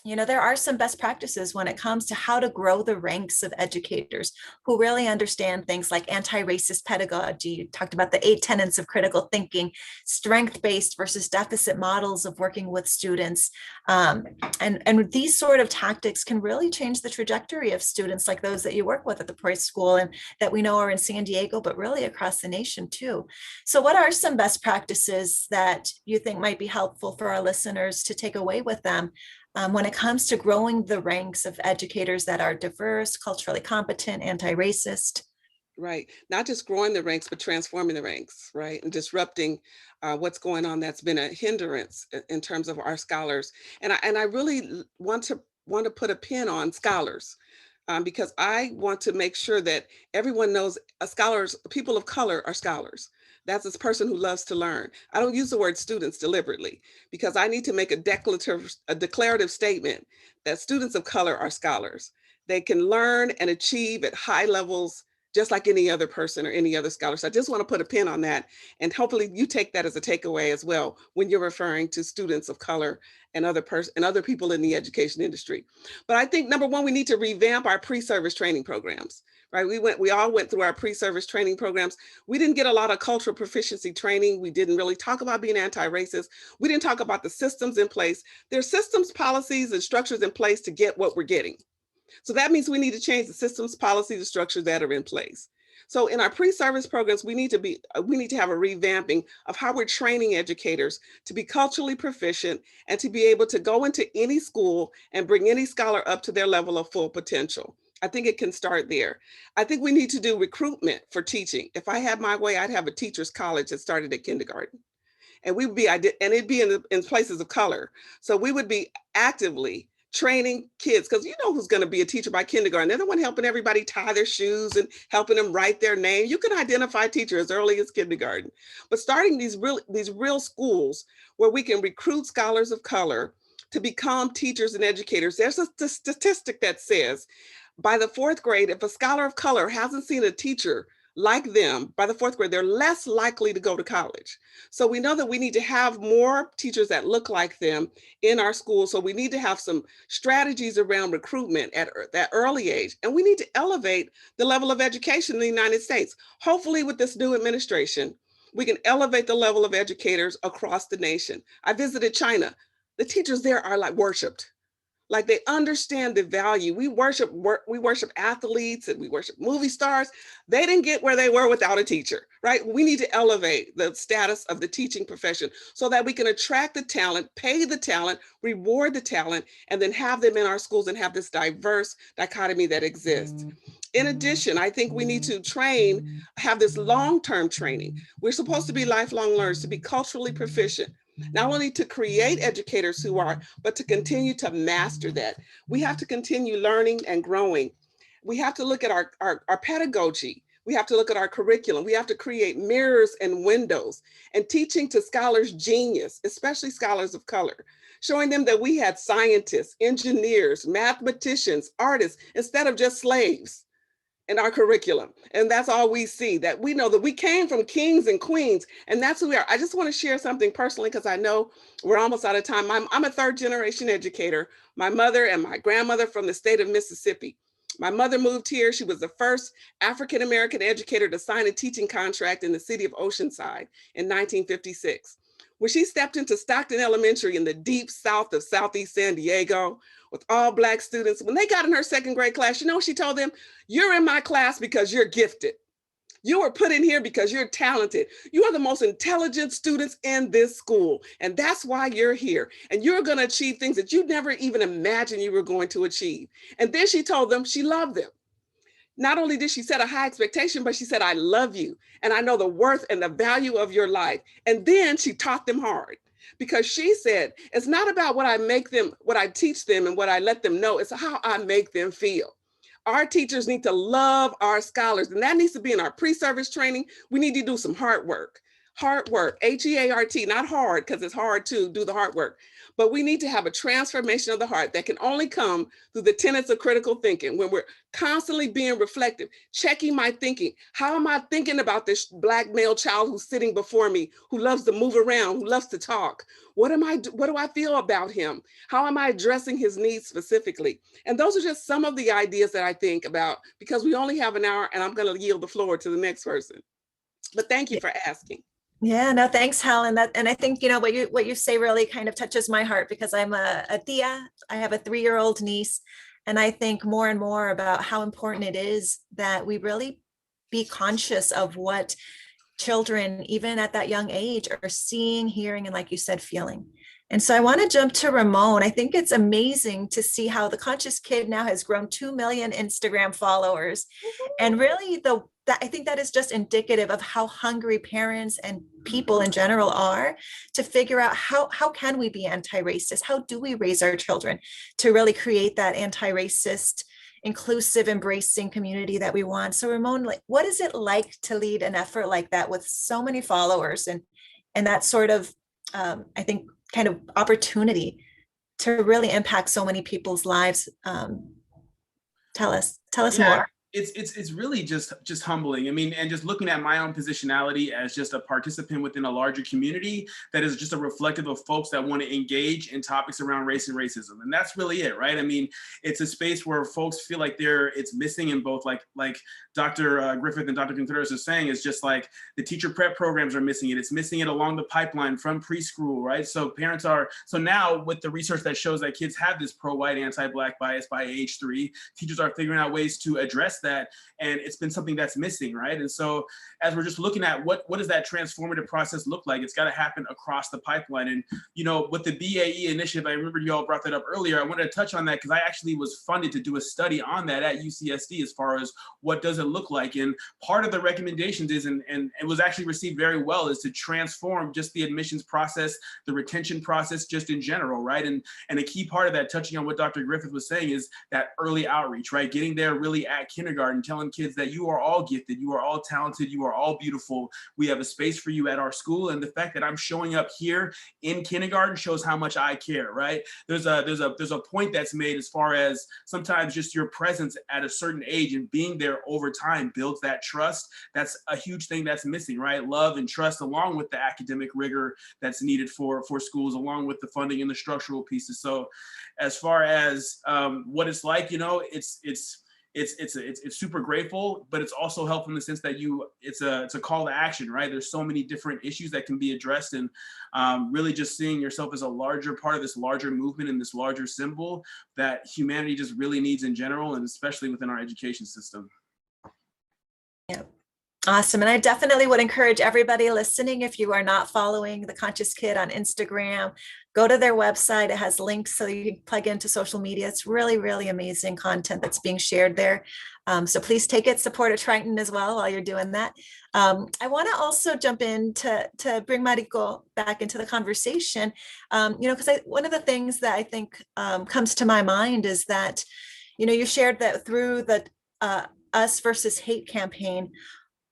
there are some best practices when it comes to how to grow the ranks of educators who really understand things like anti-racist pedagogy. You talked about the 8 tenets of critical thinking, strength-based versus deficit models of working with students. And these sort of tactics can really change the trajectory of students like those that you work with at the Price School and that we know are in San Diego, but really across the nation too. So what are some best practices that you think might be helpful for our listeners to take away with them when it comes to growing the ranks of educators that are diverse, culturally competent, anti-racist? Right. Not just growing the ranks, but transforming the ranks, right? And disrupting what's going on that's been a hindrance in terms of our scholars. And I really want to put a pin on scholars, because I want to make sure that everyone knows scholars, people of color are scholars. That's this person who loves to learn. I don't use the word students deliberately because I need to make a declarative statement that students of color are scholars. They can learn and achieve at high levels just like any other person or any other scholar. So I just want to put a pin on that. And hopefully you take that as a takeaway as well when you're referring to students of color and other people in the education industry. But I think number one, we need to revamp our pre-service training programs, right? We all went through our pre-service training programs. We didn't get a lot of cultural proficiency training. We didn't really talk about being anti-racist. We didn't talk about the systems in place. There's systems, policies, and structures in place to get what we're getting. So that means we need to change the systems, policies, and structures that are in place. So in our pre-service programs, we need to have a revamping of how we're training educators to be culturally proficient and to be able to go into any school and bring any scholar up to their level of full potential. I think it can start there. I think we need to do recruitment for teaching. If I had my way, I'd have a teachers college that started at kindergarten. And it'd be in places of color. So we would be actively training kids, because you know who's going to be a teacher by kindergarten. They're the one helping everybody tie their shoes and helping them write their name. You can identify teachers as early as kindergarten, but starting these real schools where we can recruit scholars of color to become teachers and educators. There's a statistic that says by the fourth grade, if a scholar of color hasn't seen a teacher like them, by the fourth grade, they're less likely to go to college. So we know that we need to have more teachers that look like them in our schools. So we need to have some strategies around recruitment at that early age. And we need to elevate the level of education in the United States. Hopefully with this new administration, we can elevate the level of educators across the nation. I visited China. The teachers there are like worshiped. Like they understand the value. We worship athletes and we worship movie stars. They didn't get where they were without a teacher, right? We need to elevate the status of the teaching profession so that we can attract the talent, pay the talent, reward the talent, and then have them in our schools and have this diverse dichotomy that exists. In addition, I think we need to have this long-term training. We're supposed to be lifelong learners, to be culturally proficient. Not only to create educators who are, but to continue to master that. We have to continue learning and growing. We have to look at our pedagogy. We have to look at our curriculum. We have to create mirrors and windows and teaching to scholars' genius, especially scholars of color, showing them that we had scientists, engineers, mathematicians, artists, instead of just slaves in our curriculum. And that's all we see, that we know that we came from kings and queens, and that's who we are. I just want to share something personally, because I know we're almost out of time. I'm a third generation educator. My mother and my grandmother from the state of Mississippi. My mother moved here. She was the first African-American educator to sign a teaching contract in the city of Oceanside in 1956. When she stepped into Stockton Elementary in the deep south of Southeast San Diego, with all Black students, when they got in her second grade class, you know what she told them? You're in my class because you're gifted. You were put in here because you're talented. You are the most intelligent students in this school. And that's why you're here. And you're going to achieve things that you never even imagined you were going to achieve. And then she told them she loved them. Not only did she set a high expectation, but she said, I love you. And I know the worth and the value of your life. And then she taught them hard. Because she said, it's not about what I teach them and what I let them know, it's how I make them feel. Our teachers need to love our scholars, and that needs to be in our pre-service training. We need to do some hard work, H-E-A-R-T, not hard, because it's hard to do the hard work. But we need to have a transformation of the heart that can only come through the tenets of critical thinking, when we're constantly being reflective, checking my thinking. How am I thinking about this Black male child who's sitting before me, who loves to move around, who loves to talk? What do I feel about him? How am I addressing his needs specifically? And those are just some of the ideas that I think about, because we only have an hour, and I'm going to yield the floor to the next person. But thank you for asking. Yeah, no, thanks, Helen. And I think, you know, what you say really kind of touches my heart, because I'm a tia. I have a 3-year-old niece, and I think more and more about how important it is that we really be conscious of what children, even at that young age, are seeing, hearing, and, like you said, feeling. And so I want to jump to Ramon. I think it's amazing to see how the Conscious Kid now has grown 2 million Instagram followers. And really, I think that is just indicative of how hungry parents and people in general are to figure out how can we be anti-racist? How do we raise our children to really create that anti-racist inclusive, embracing community that we want. So Ramon, like, what is it like to lead an effort like that with so many followers and that sort of, I think, kind of opportunity to really impact so many people's lives? Tell us more. It's really just humbling. I mean, and just looking at my own positionality as just a participant within a larger community that is just a reflective of folks that want to engage in topics around race and racism. And that's really it, right? I mean, it's a space where folks feel like it's missing in both, like Dr. Griffith and Dr. Cuantreras are saying, is just like the teacher prep programs are missing it. It's missing it along the pipeline from preschool, right? So so now with the research that shows that kids have this pro-white, anti-Black bias by age 3, teachers are figuring out ways to address that, and it's been something that's missing, right? And so as we're just looking at what does that transformative process look like, it's got to happen across the pipeline. And with the BAE initiative, I remember you all brought that up earlier. I wanted to touch on that because I actually was funded to do a study on that at UCSD as far as what does it look like. And part of the recommendations is, and it was actually received very well, is to transform just the admissions process, the retention process, just in general, right? And a key part of that, touching on what Dr. Griffith was saying, is that early outreach, right? Getting there really at kindergarten, telling kids that you are all gifted, you are all talented, you are all beautiful. We have a space for you at our school, and the fact that I'm showing up here in kindergarten shows how much I care, right? There's a point that's made as far as sometimes just your presence at a certain age and being there over time builds that trust. That's a huge thing that's missing, right? Love and trust, along with the academic rigor that's needed for schools, along with the funding and the structural pieces. So as far as what it's like, it's super grateful, but it's also helpful in the sense that it's a call to action, right? There's so many different issues that can be addressed, and really just seeing yourself as a larger part of this larger movement and this larger symbol that humanity just really needs in general, and especially within our education system. Yeah. Awesome. And I definitely would encourage everybody listening, if you are not following The Conscious Kid on Instagram, go to their website. It has links so you can plug into social media. It's really, really amazing content that's being shared there. So please take it, support a Triton as well while you're doing that. I want to also jump in to bring Marico back into the conversation, because one of the things that I think comes to my mind is that, you shared that through the Us versus Hate campaign,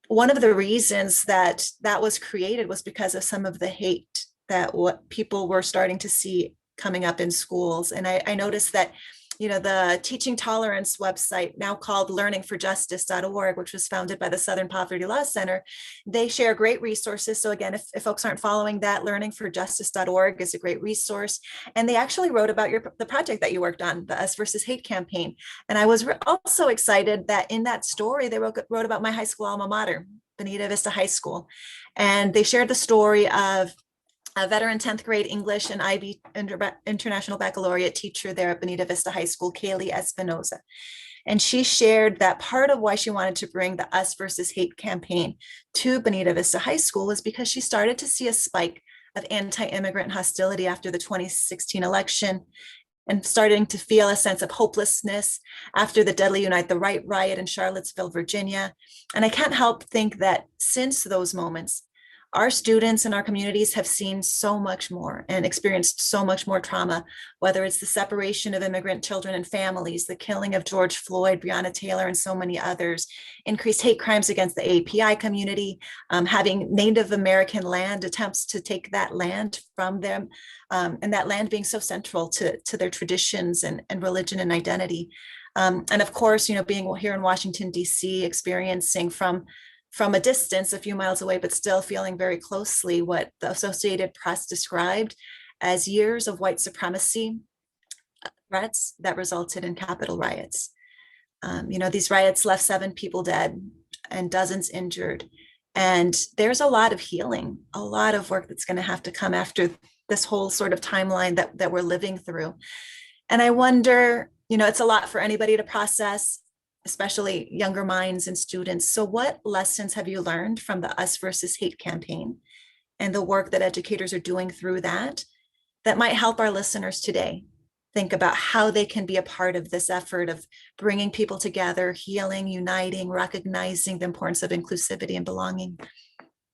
one of the reasons that was created was because of some of the hate that what people were starting to see coming up in schools. And I noticed that, the Teaching Tolerance website, now called learningforjustice.org, which was founded by the Southern Poverty Law Center, they share great resources. So again, if folks aren't following that, learningforjustice.org is a great resource. And they actually wrote about the project that you worked on, the Us versus Hate campaign. And I was also excited that in that story, they wrote about my high school alma mater, Bonita Vista High School. And they shared the story of a veteran 10th grade English and IB International Baccalaureate teacher there at Bonita Vista High School, Kaylee Espinoza. And she shared that part of why she wanted to bring the Us versus Hate campaign to Bonita Vista High School was because she started to see a spike of anti-immigrant hostility after the 2016 election, and starting to feel a sense of hopelessness after the deadly Unite the Right riot in Charlottesville, Virginia. And I can't help think that since those moments, our students and our communities have seen so much more and experienced so much more trauma, whether it's the separation of immigrant children and families, the killing of George Floyd, Breonna Taylor, and so many others, increased hate crimes against the API community, having Native American land, attempts to take that land from them, and that land being so central to their traditions and religion and identity. And of course, being here in Washington, D.C., experiencing from a distance, a few miles away, but still feeling very closely what the Associated Press described as years of white supremacy threats that resulted in Capitol riots. These riots left 7 people dead and dozens injured. And there's a lot of healing, a lot of work that's going to have to come after this whole sort of timeline that we're living through. And I wonder, it's a lot for anybody to process, especially younger minds and students. So what lessons have you learned from the Us versus Hate campaign and the work that educators are doing through that might help our listeners today think about how they can be a part of this effort of bringing people together, healing, uniting, recognizing the importance of inclusivity and belonging?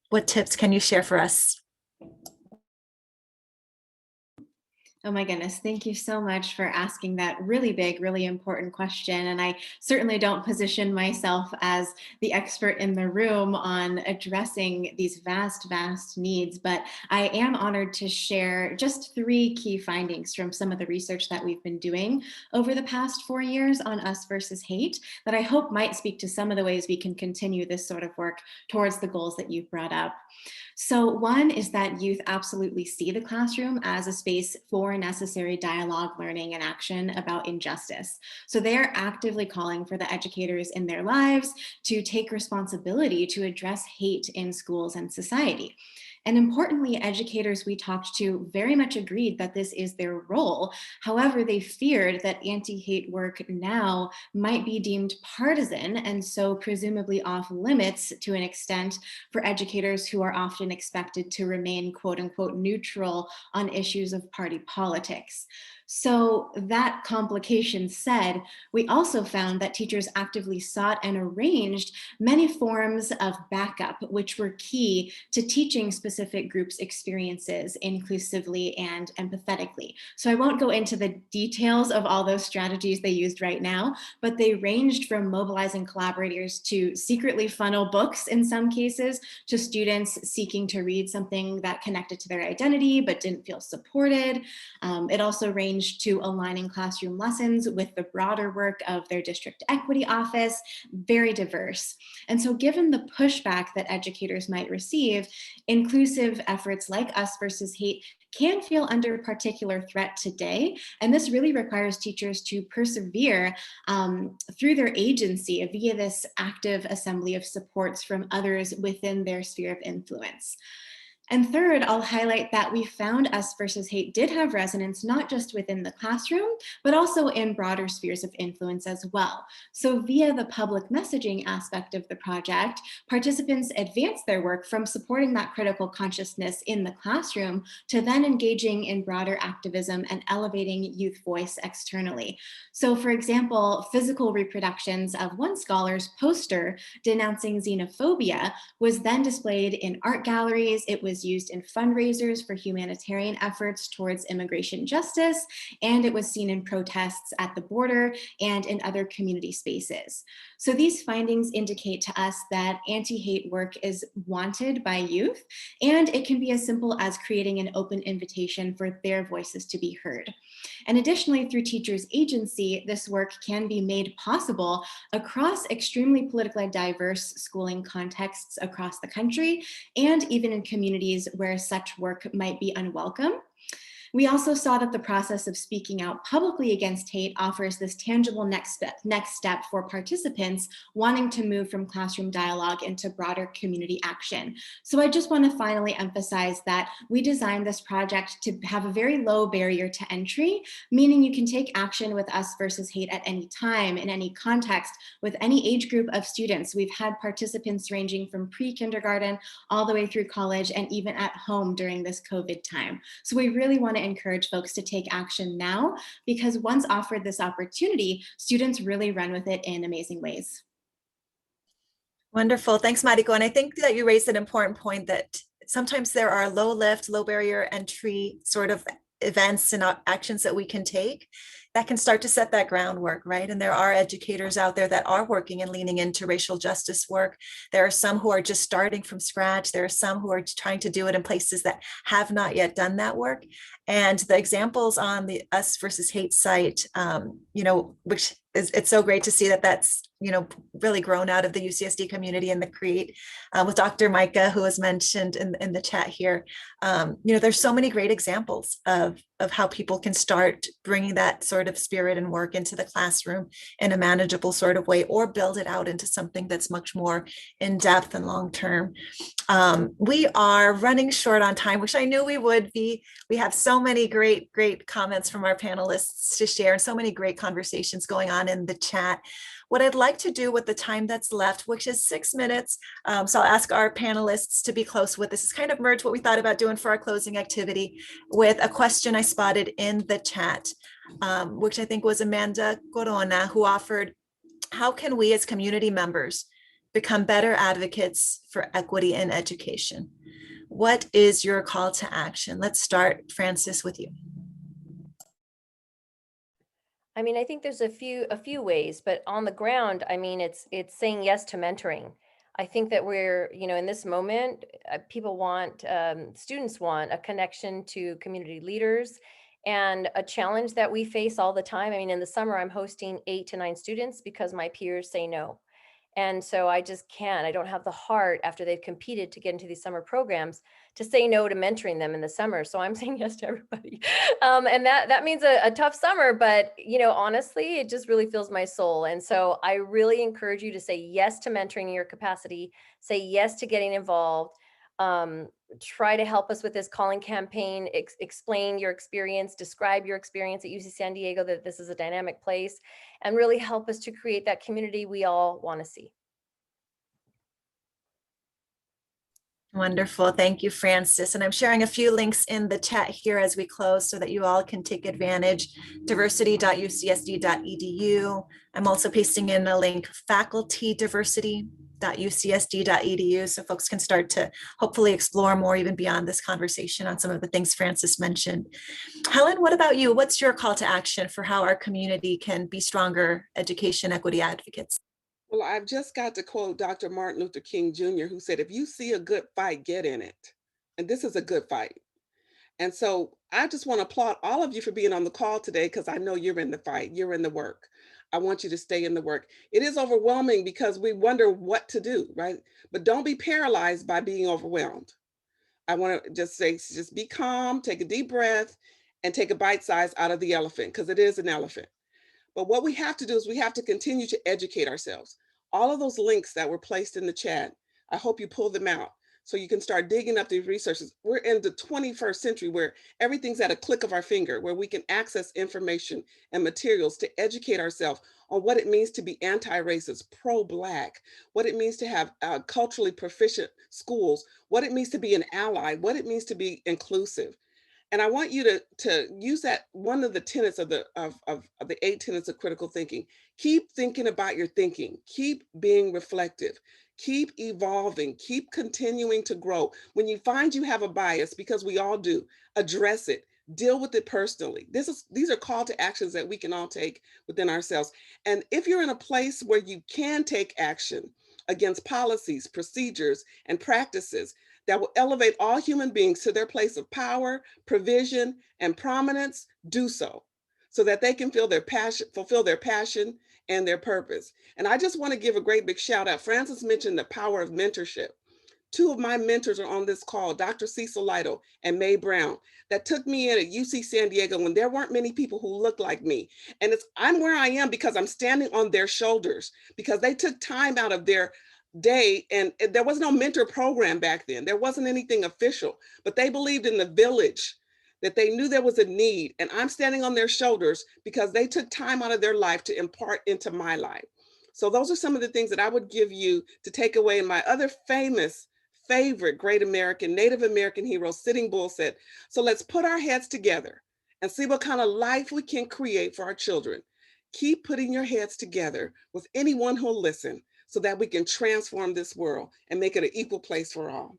What tips can you share for us? Oh my goodness. Thank you so much for asking that really big, really important question. And I certainly don't position myself as the expert in the room on addressing these vast, vast needs, but I am honored to share just 3 key findings from some of the research that we've been doing over the past 4 years on us versus hate that I hope might speak to some of the ways we can continue this sort of work towards the goals that you've brought up. So one is that youth absolutely see the classroom as a space for necessary dialogue, learning, and action about injustice. So they're actively calling for the educators in their lives to take responsibility to address hate in schools and society. And importantly, educators we talked to very much agreed that this is their role. However, they feared that anti-hate work now might be deemed partisan and so presumably off limits to an extent for educators who are often expected to remain quote unquote neutral on issues of party politics. So that complication said, we also found that teachers actively sought and arranged many forms of backup, which were key to teaching specific groups' experiences inclusively and empathetically. So I won't go into the details of all those strategies they used right now, but they ranged from mobilizing collaborators to secretly funnel books in some cases to students seeking to read something that connected to their identity but didn't feel supported. It also ranged to aligning classroom lessons with the broader work of their district equity office, very diverse. And so given the pushback that educators might receive, inclusive efforts like Us versus Hate can feel under particular threat today. And this really requires teachers to persevere through their agency via this active assembly of supports from others within their sphere of influence. And third, I'll highlight that we found Us versus Hate did have resonance not just within the classroom, but also in broader spheres of influence as well. So via the public messaging aspect of the project, participants advanced their work from supporting that critical consciousness in the classroom to then engaging in broader activism and elevating youth voice externally. So for example, physical reproductions of one scholar's poster denouncing xenophobia was then displayed in art galleries. It was used in fundraisers for humanitarian efforts towards immigration justice, and it was seen in protests at the border and in other community spaces. So these findings indicate to us that anti-hate work is wanted by youth, and it can be as simple as creating an open invitation for their voices to be heard. And additionally, through teachers' agency, this work can be made possible across extremely politically diverse schooling contexts across the country, and even in communities where such work might be unwelcome. We also saw that the process of speaking out publicly against hate offers this tangible next step for participants wanting to move from classroom dialogue into broader community action. So I just want to finally emphasize that we designed this project to have a very low barrier to entry, meaning you can take action with Us versus Hate at any time, in any context, with any age group of students. We've had participants ranging from pre-kindergarten all the way through college and even at home during this COVID time. So we really want to encourage folks to take action now, because once offered this opportunity, students really run with it in amazing ways. Wonderful. Thanks, Marico. And I think that you raised an important point that sometimes there are low lift, low barrier entry sort of events and actions that we can take that can start to set that groundwork, right? And there are educators out there that are working and leaning into racial justice work. There are some who are just starting from scratch. There are some who are trying to do it in places that have not yet done that work. And the examples on the Us versus Hate site, which is, it's so great to see that that's, really grown out of the UCSD community and the CREATE with Dr. Micah, who was mentioned in the chat here. There's so many great examples of how people can start bringing that sort of spirit and work into the classroom in a manageable sort of way, or build it out into something that's much more in depth and long term. We are running short on time, which I knew we would be. We have so many great comments from our panelists to share, and so many great conversations going on in the chat. What I'd like to do with the time that's left, which is 6 minutes, so I'll ask our panelists to be close with this, is kind of merge what we thought about doing for our closing activity with a question I spotted in the chat, which I think was Amanda Corona, who offered, how can we as community members become better advocates for equity in education? What is your call to action? Let's start, Francis, with you. I mean, I think there's a few ways, but on the ground, I mean, it's saying yes to mentoring. I think that we're, in this moment, people want, students want a connection to community leaders, and a challenge that we face all the time. I mean, in the summer, I'm hosting 8 to 9 students because my peers say no. And so I just can't, I don't have the heart after they've competed to get into these summer programs to say no to mentoring them in the summer. So I'm saying yes to everybody. And that means a tough summer, but honestly, it just really fills my soul. And so I really encourage you to say yes to mentoring in your capacity, say yes to getting involved. Try to help us with this calling campaign, explain your experience, describe your experience at UC San Diego, that this is a dynamic place, and really help us to create that community we all want to see. Wonderful. Thank you, Francis. And I'm sharing a few links in the chat here as we close so that you all can take advantage. Diversity.ucsd.edu. I'm also pasting in a link, facultydiversity.ucsd.edu, so folks can start to hopefully explore more even beyond this conversation on some of the things Francis mentioned. Helen, what about you? What's your call to action for how our community can be stronger education equity advocates? Well, I've just got to quote Dr. Martin Luther King Jr., who said, if you see a good fight, get in it. And this is a good fight. And so I just want to applaud all of you for being on the call today, because I know you're in the fight, you're in the work. I want you to stay in the work. It is overwhelming because we wonder what to do, right? But don't be paralyzed by being overwhelmed. I want to just say, just be calm, take a deep breath, and take a bite size out of the elephant, because it is an elephant. But what we have to do is we have to continue to educate ourselves. All of those links that were placed in the chat, I hope you pull them out so you can start digging up these resources. We're in the 21st century where everything's at a click of our finger, where we can access information and materials to educate ourselves on what it means to be anti-racist, pro-Black, what it means to have culturally proficient schools, what it means to be an ally, what it means to be inclusive. And I want you to use that, one of the tenets of the 8 tenets of critical thinking. Keep thinking about your thinking, keep being reflective, keep evolving, keep continuing to grow. When you find you have a bias, because we all do, address it, deal with it personally. These are call to actions that we can all take within ourselves. And if you're in a place where you can take action against policies, procedures, and practices that will elevate all human beings to their place of power, provision, and prominence, do so that they can feel their passion, fulfill their passion and their purpose. And I just want to give a great big shout out. Francis mentioned the power of mentorship. 2 of my mentors are on this call, Dr. Cecil Lytle and Mae Brown, that took me in at UC San Diego when there weren't many people who looked like me. And I'm where I am because I'm standing on their shoulders, because they took time out of their day, and there was no mentor program back then. There wasn't anything official, but they believed in the village, that they knew there was a need, and I'm standing on their shoulders because they took time out of their life to impart into my life. So those are some of the things that I would give you to take away. And my other favorite great American, Native American hero, Sitting Bull, said, so let's put our heads together and see what kind of life we can create for our children. Keep putting your heads together with anyone who'll listen, so that we can transform this world and make it an equal place for all.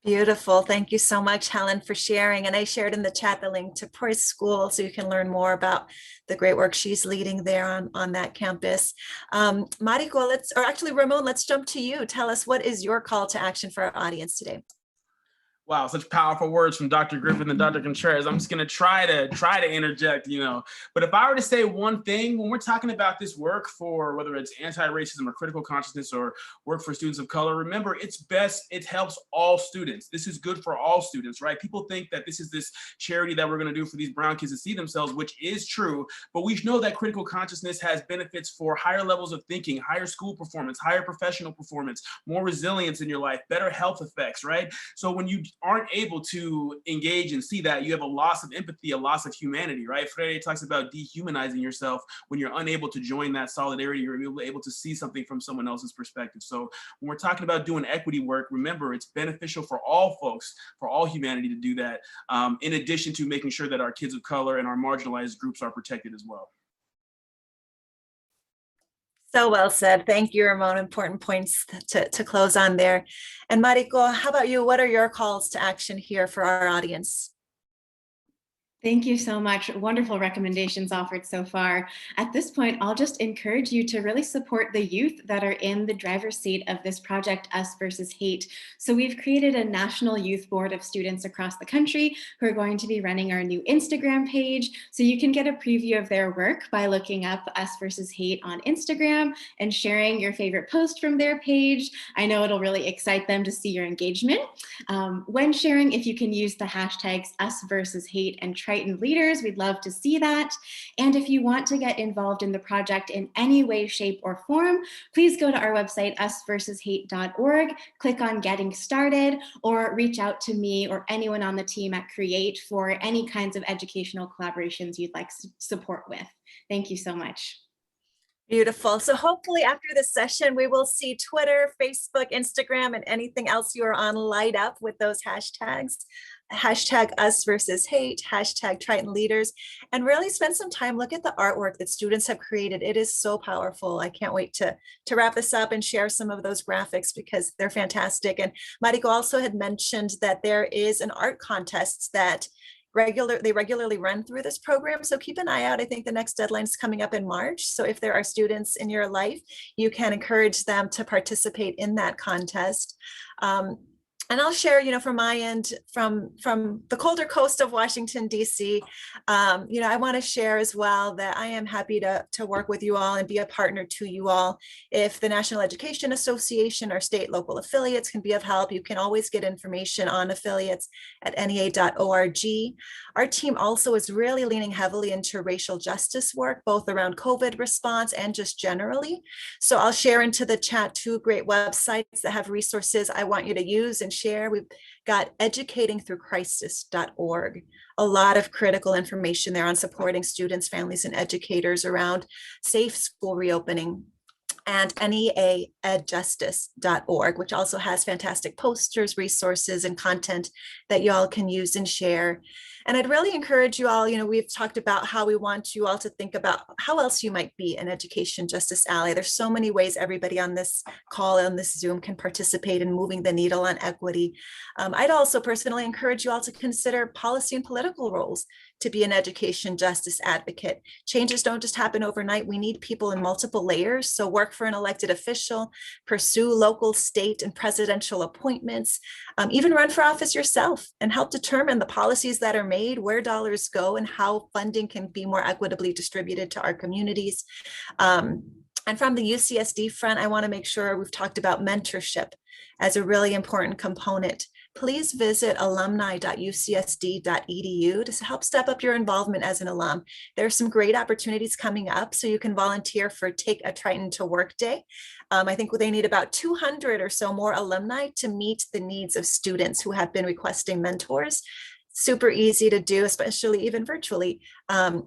Beautiful. Thank you so much, Helen, for sharing. And I shared in the chat the link to Price School so you can learn more about the great work she's leading there on that campus. Marico, Ramon, let's jump to you. Tell us, what is your call to action for our audience today? Wow, such powerful words from Dr. Griffith and Dr. Cuantreras. I'm just gonna try to interject, But if I were to say one thing, when we're talking about this work for whether it's anti-racism or critical consciousness or work for students of color, remember, it helps all students. This is good for all students, right? People think that this is this charity that we're gonna do for these brown kids to see themselves, which is true, but we know that critical consciousness has benefits for higher levels of thinking, higher school performance, higher professional performance, more resilience in your life, better health effects, right? So when you aren't able to engage and see that, you have a loss of empathy, a loss of humanity, right? Freire talks about dehumanizing yourself when you're unable to join that solidarity, you're able to see something from someone else's perspective. So when we're talking about doing equity work, remember, it's beneficial for all folks, for all humanity to do that, in addition to making sure that our kids of color and our marginalized groups are protected as well. So well said. Thank you, Ramon. Important points to close on there. And Marico, how about you? What are your calls to action here for our audience? Thank you so much. Wonderful recommendations offered so far. At this point, I'll just encourage you to really support the youth that are in the driver's seat of this project, Us versus Hate. So we've created a national youth board of students across the country who are going to be running our new Instagram page. So you can get a preview of their work by looking up Us versus Hate on Instagram and sharing your favorite post from their page. I know it'll really excite them to see your engagement. When sharing, if you can use the hashtags Us versus Hate and Triton Leaders, we'd love to see that. And if you want to get involved in the project in any way, shape, or form, please go to our website, usversushate.org, click on Getting Started, or reach out to me or anyone on the team at Create for any kinds of educational collaborations you'd like support with. Thank you so much. Beautiful. So hopefully after this session, we will see Twitter, Facebook, Instagram, and anything else you are on light up with those hashtags. Hashtag Us versus Hate, hashtag Triton Leaders, and really spend some time, look at the artwork that students have created. It is so powerful. I can't wait to wrap this up and share some of those graphics because they're fantastic. And Marico also had mentioned that there is an art contest that they regularly run through this program. So keep an eye out. I think the next deadline is coming up in March. So if there are students in your life, you can encourage them to participate in that contest. And I'll share, from my end, from the colder coast of Washington, D.C., I want to share as well that I am happy to work with you all and be a partner to you all. If the National Education Association or state local affiliates can be of help, you can always get information on affiliates at nea.org. Our team also is really leaning heavily into racial justice work, both around COVID response and just generally. So I'll share into the chat 2 great websites that have resources I want you to use and share. We've got educatingthroughcrisis.org. A lot of critical information there on supporting students, families, and educators around safe school reopening. And neaedjustice.org, which also has fantastic posters, resources, and content that y'all can use and share. And I'd really encourage you all, we've talked about how we want you all to think about how else you might be an education justice ally. There's so many ways everybody on this call, on this Zoom, can participate in moving the needle on equity. I'd also personally encourage you all to consider policy and political roles to be an education justice advocate. Changes don't just happen overnight. We need people in multiple layers. So work for an elected official, pursue local, state, and presidential appointments, even run for office yourself and help determine the policies that are made, where dollars go, and how funding can be more equitably distributed to our communities. And from the UCSD front, I want to make sure we've talked about mentorship as a really important component. Please visit alumni.ucsd.edu to help step up your involvement as an alum. There are some great opportunities coming up, so you can volunteer for Take a Triton to Work Day. I think they need about 200 or so more alumni to meet the needs of students who have been requesting mentors. Super easy to do, especially even virtually.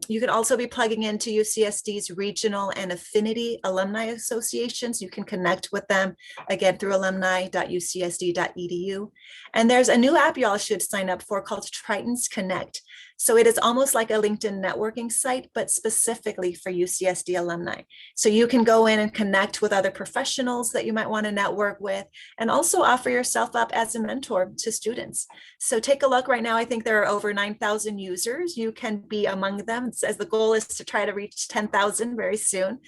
You can also be plugging into UCSD's regional and affinity alumni associations. You can connect with them, again, through alumni.ucsd.edu. And there's a new app y'all should sign up for called Tritons Connect. So it is almost like a LinkedIn networking site, but specifically for UCSD alumni. So you can go in and connect with other professionals that you might want to network with, and also offer yourself up as a mentor to students. So take a look right now. I think there are over 9,000 users. You can be among them, as the goal is to try to reach 10,000 very soon.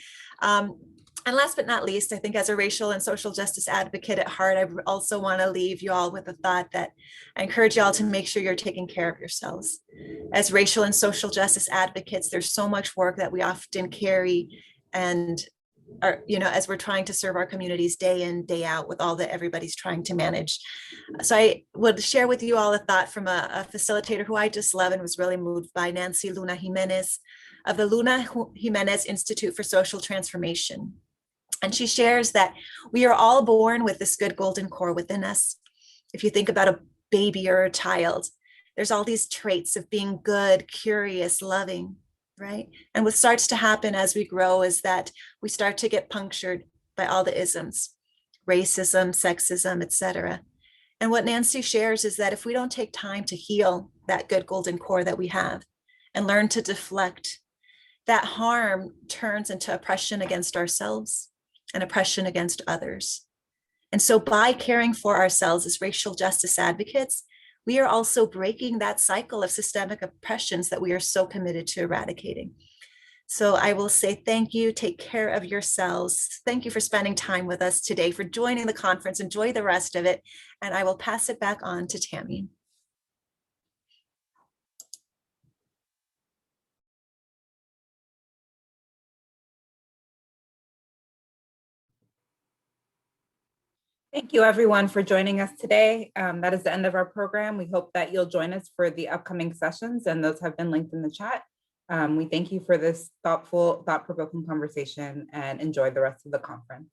And last but not least, I think as a racial and social justice advocate at heart, I also want to leave you all with the thought that I encourage you all to make sure you're taking care of yourselves. As racial and social justice advocates, there's so much work that we often carry and as we're trying to serve our communities day in, day out with all that everybody's trying to manage. So I would share with you all a thought from a facilitator who I just love and was really moved by, Nancy Luna Jimenez of the Luna Jimenez Institute for Social Transformation. And she shares that we are all born with this good golden core within us. If you think about a baby or a child, there's all these traits of being good, curious, loving, right? And what starts to happen as we grow is that we start to get punctured by all the isms, racism, sexism, etc. And what Nancy shares is that if we don't take time to heal that good golden core that we have and learn to deflect, that harm turns into oppression against ourselves and oppression against others. And so by caring for ourselves as racial justice advocates, we are also breaking that cycle of systemic oppressions that we are so committed to eradicating. So I will say thank you, take care of yourselves. Thank you for spending time with us today, for joining the conference. Enjoy the rest of it. And I will pass it back on to Tammy. Thank you, everyone, for joining us today. That is the end of our program. We hope that you'll join us for the upcoming sessions, and those have been linked in the chat. We thank you for this thoughtful, thought-provoking conversation, and enjoy the rest of the conference.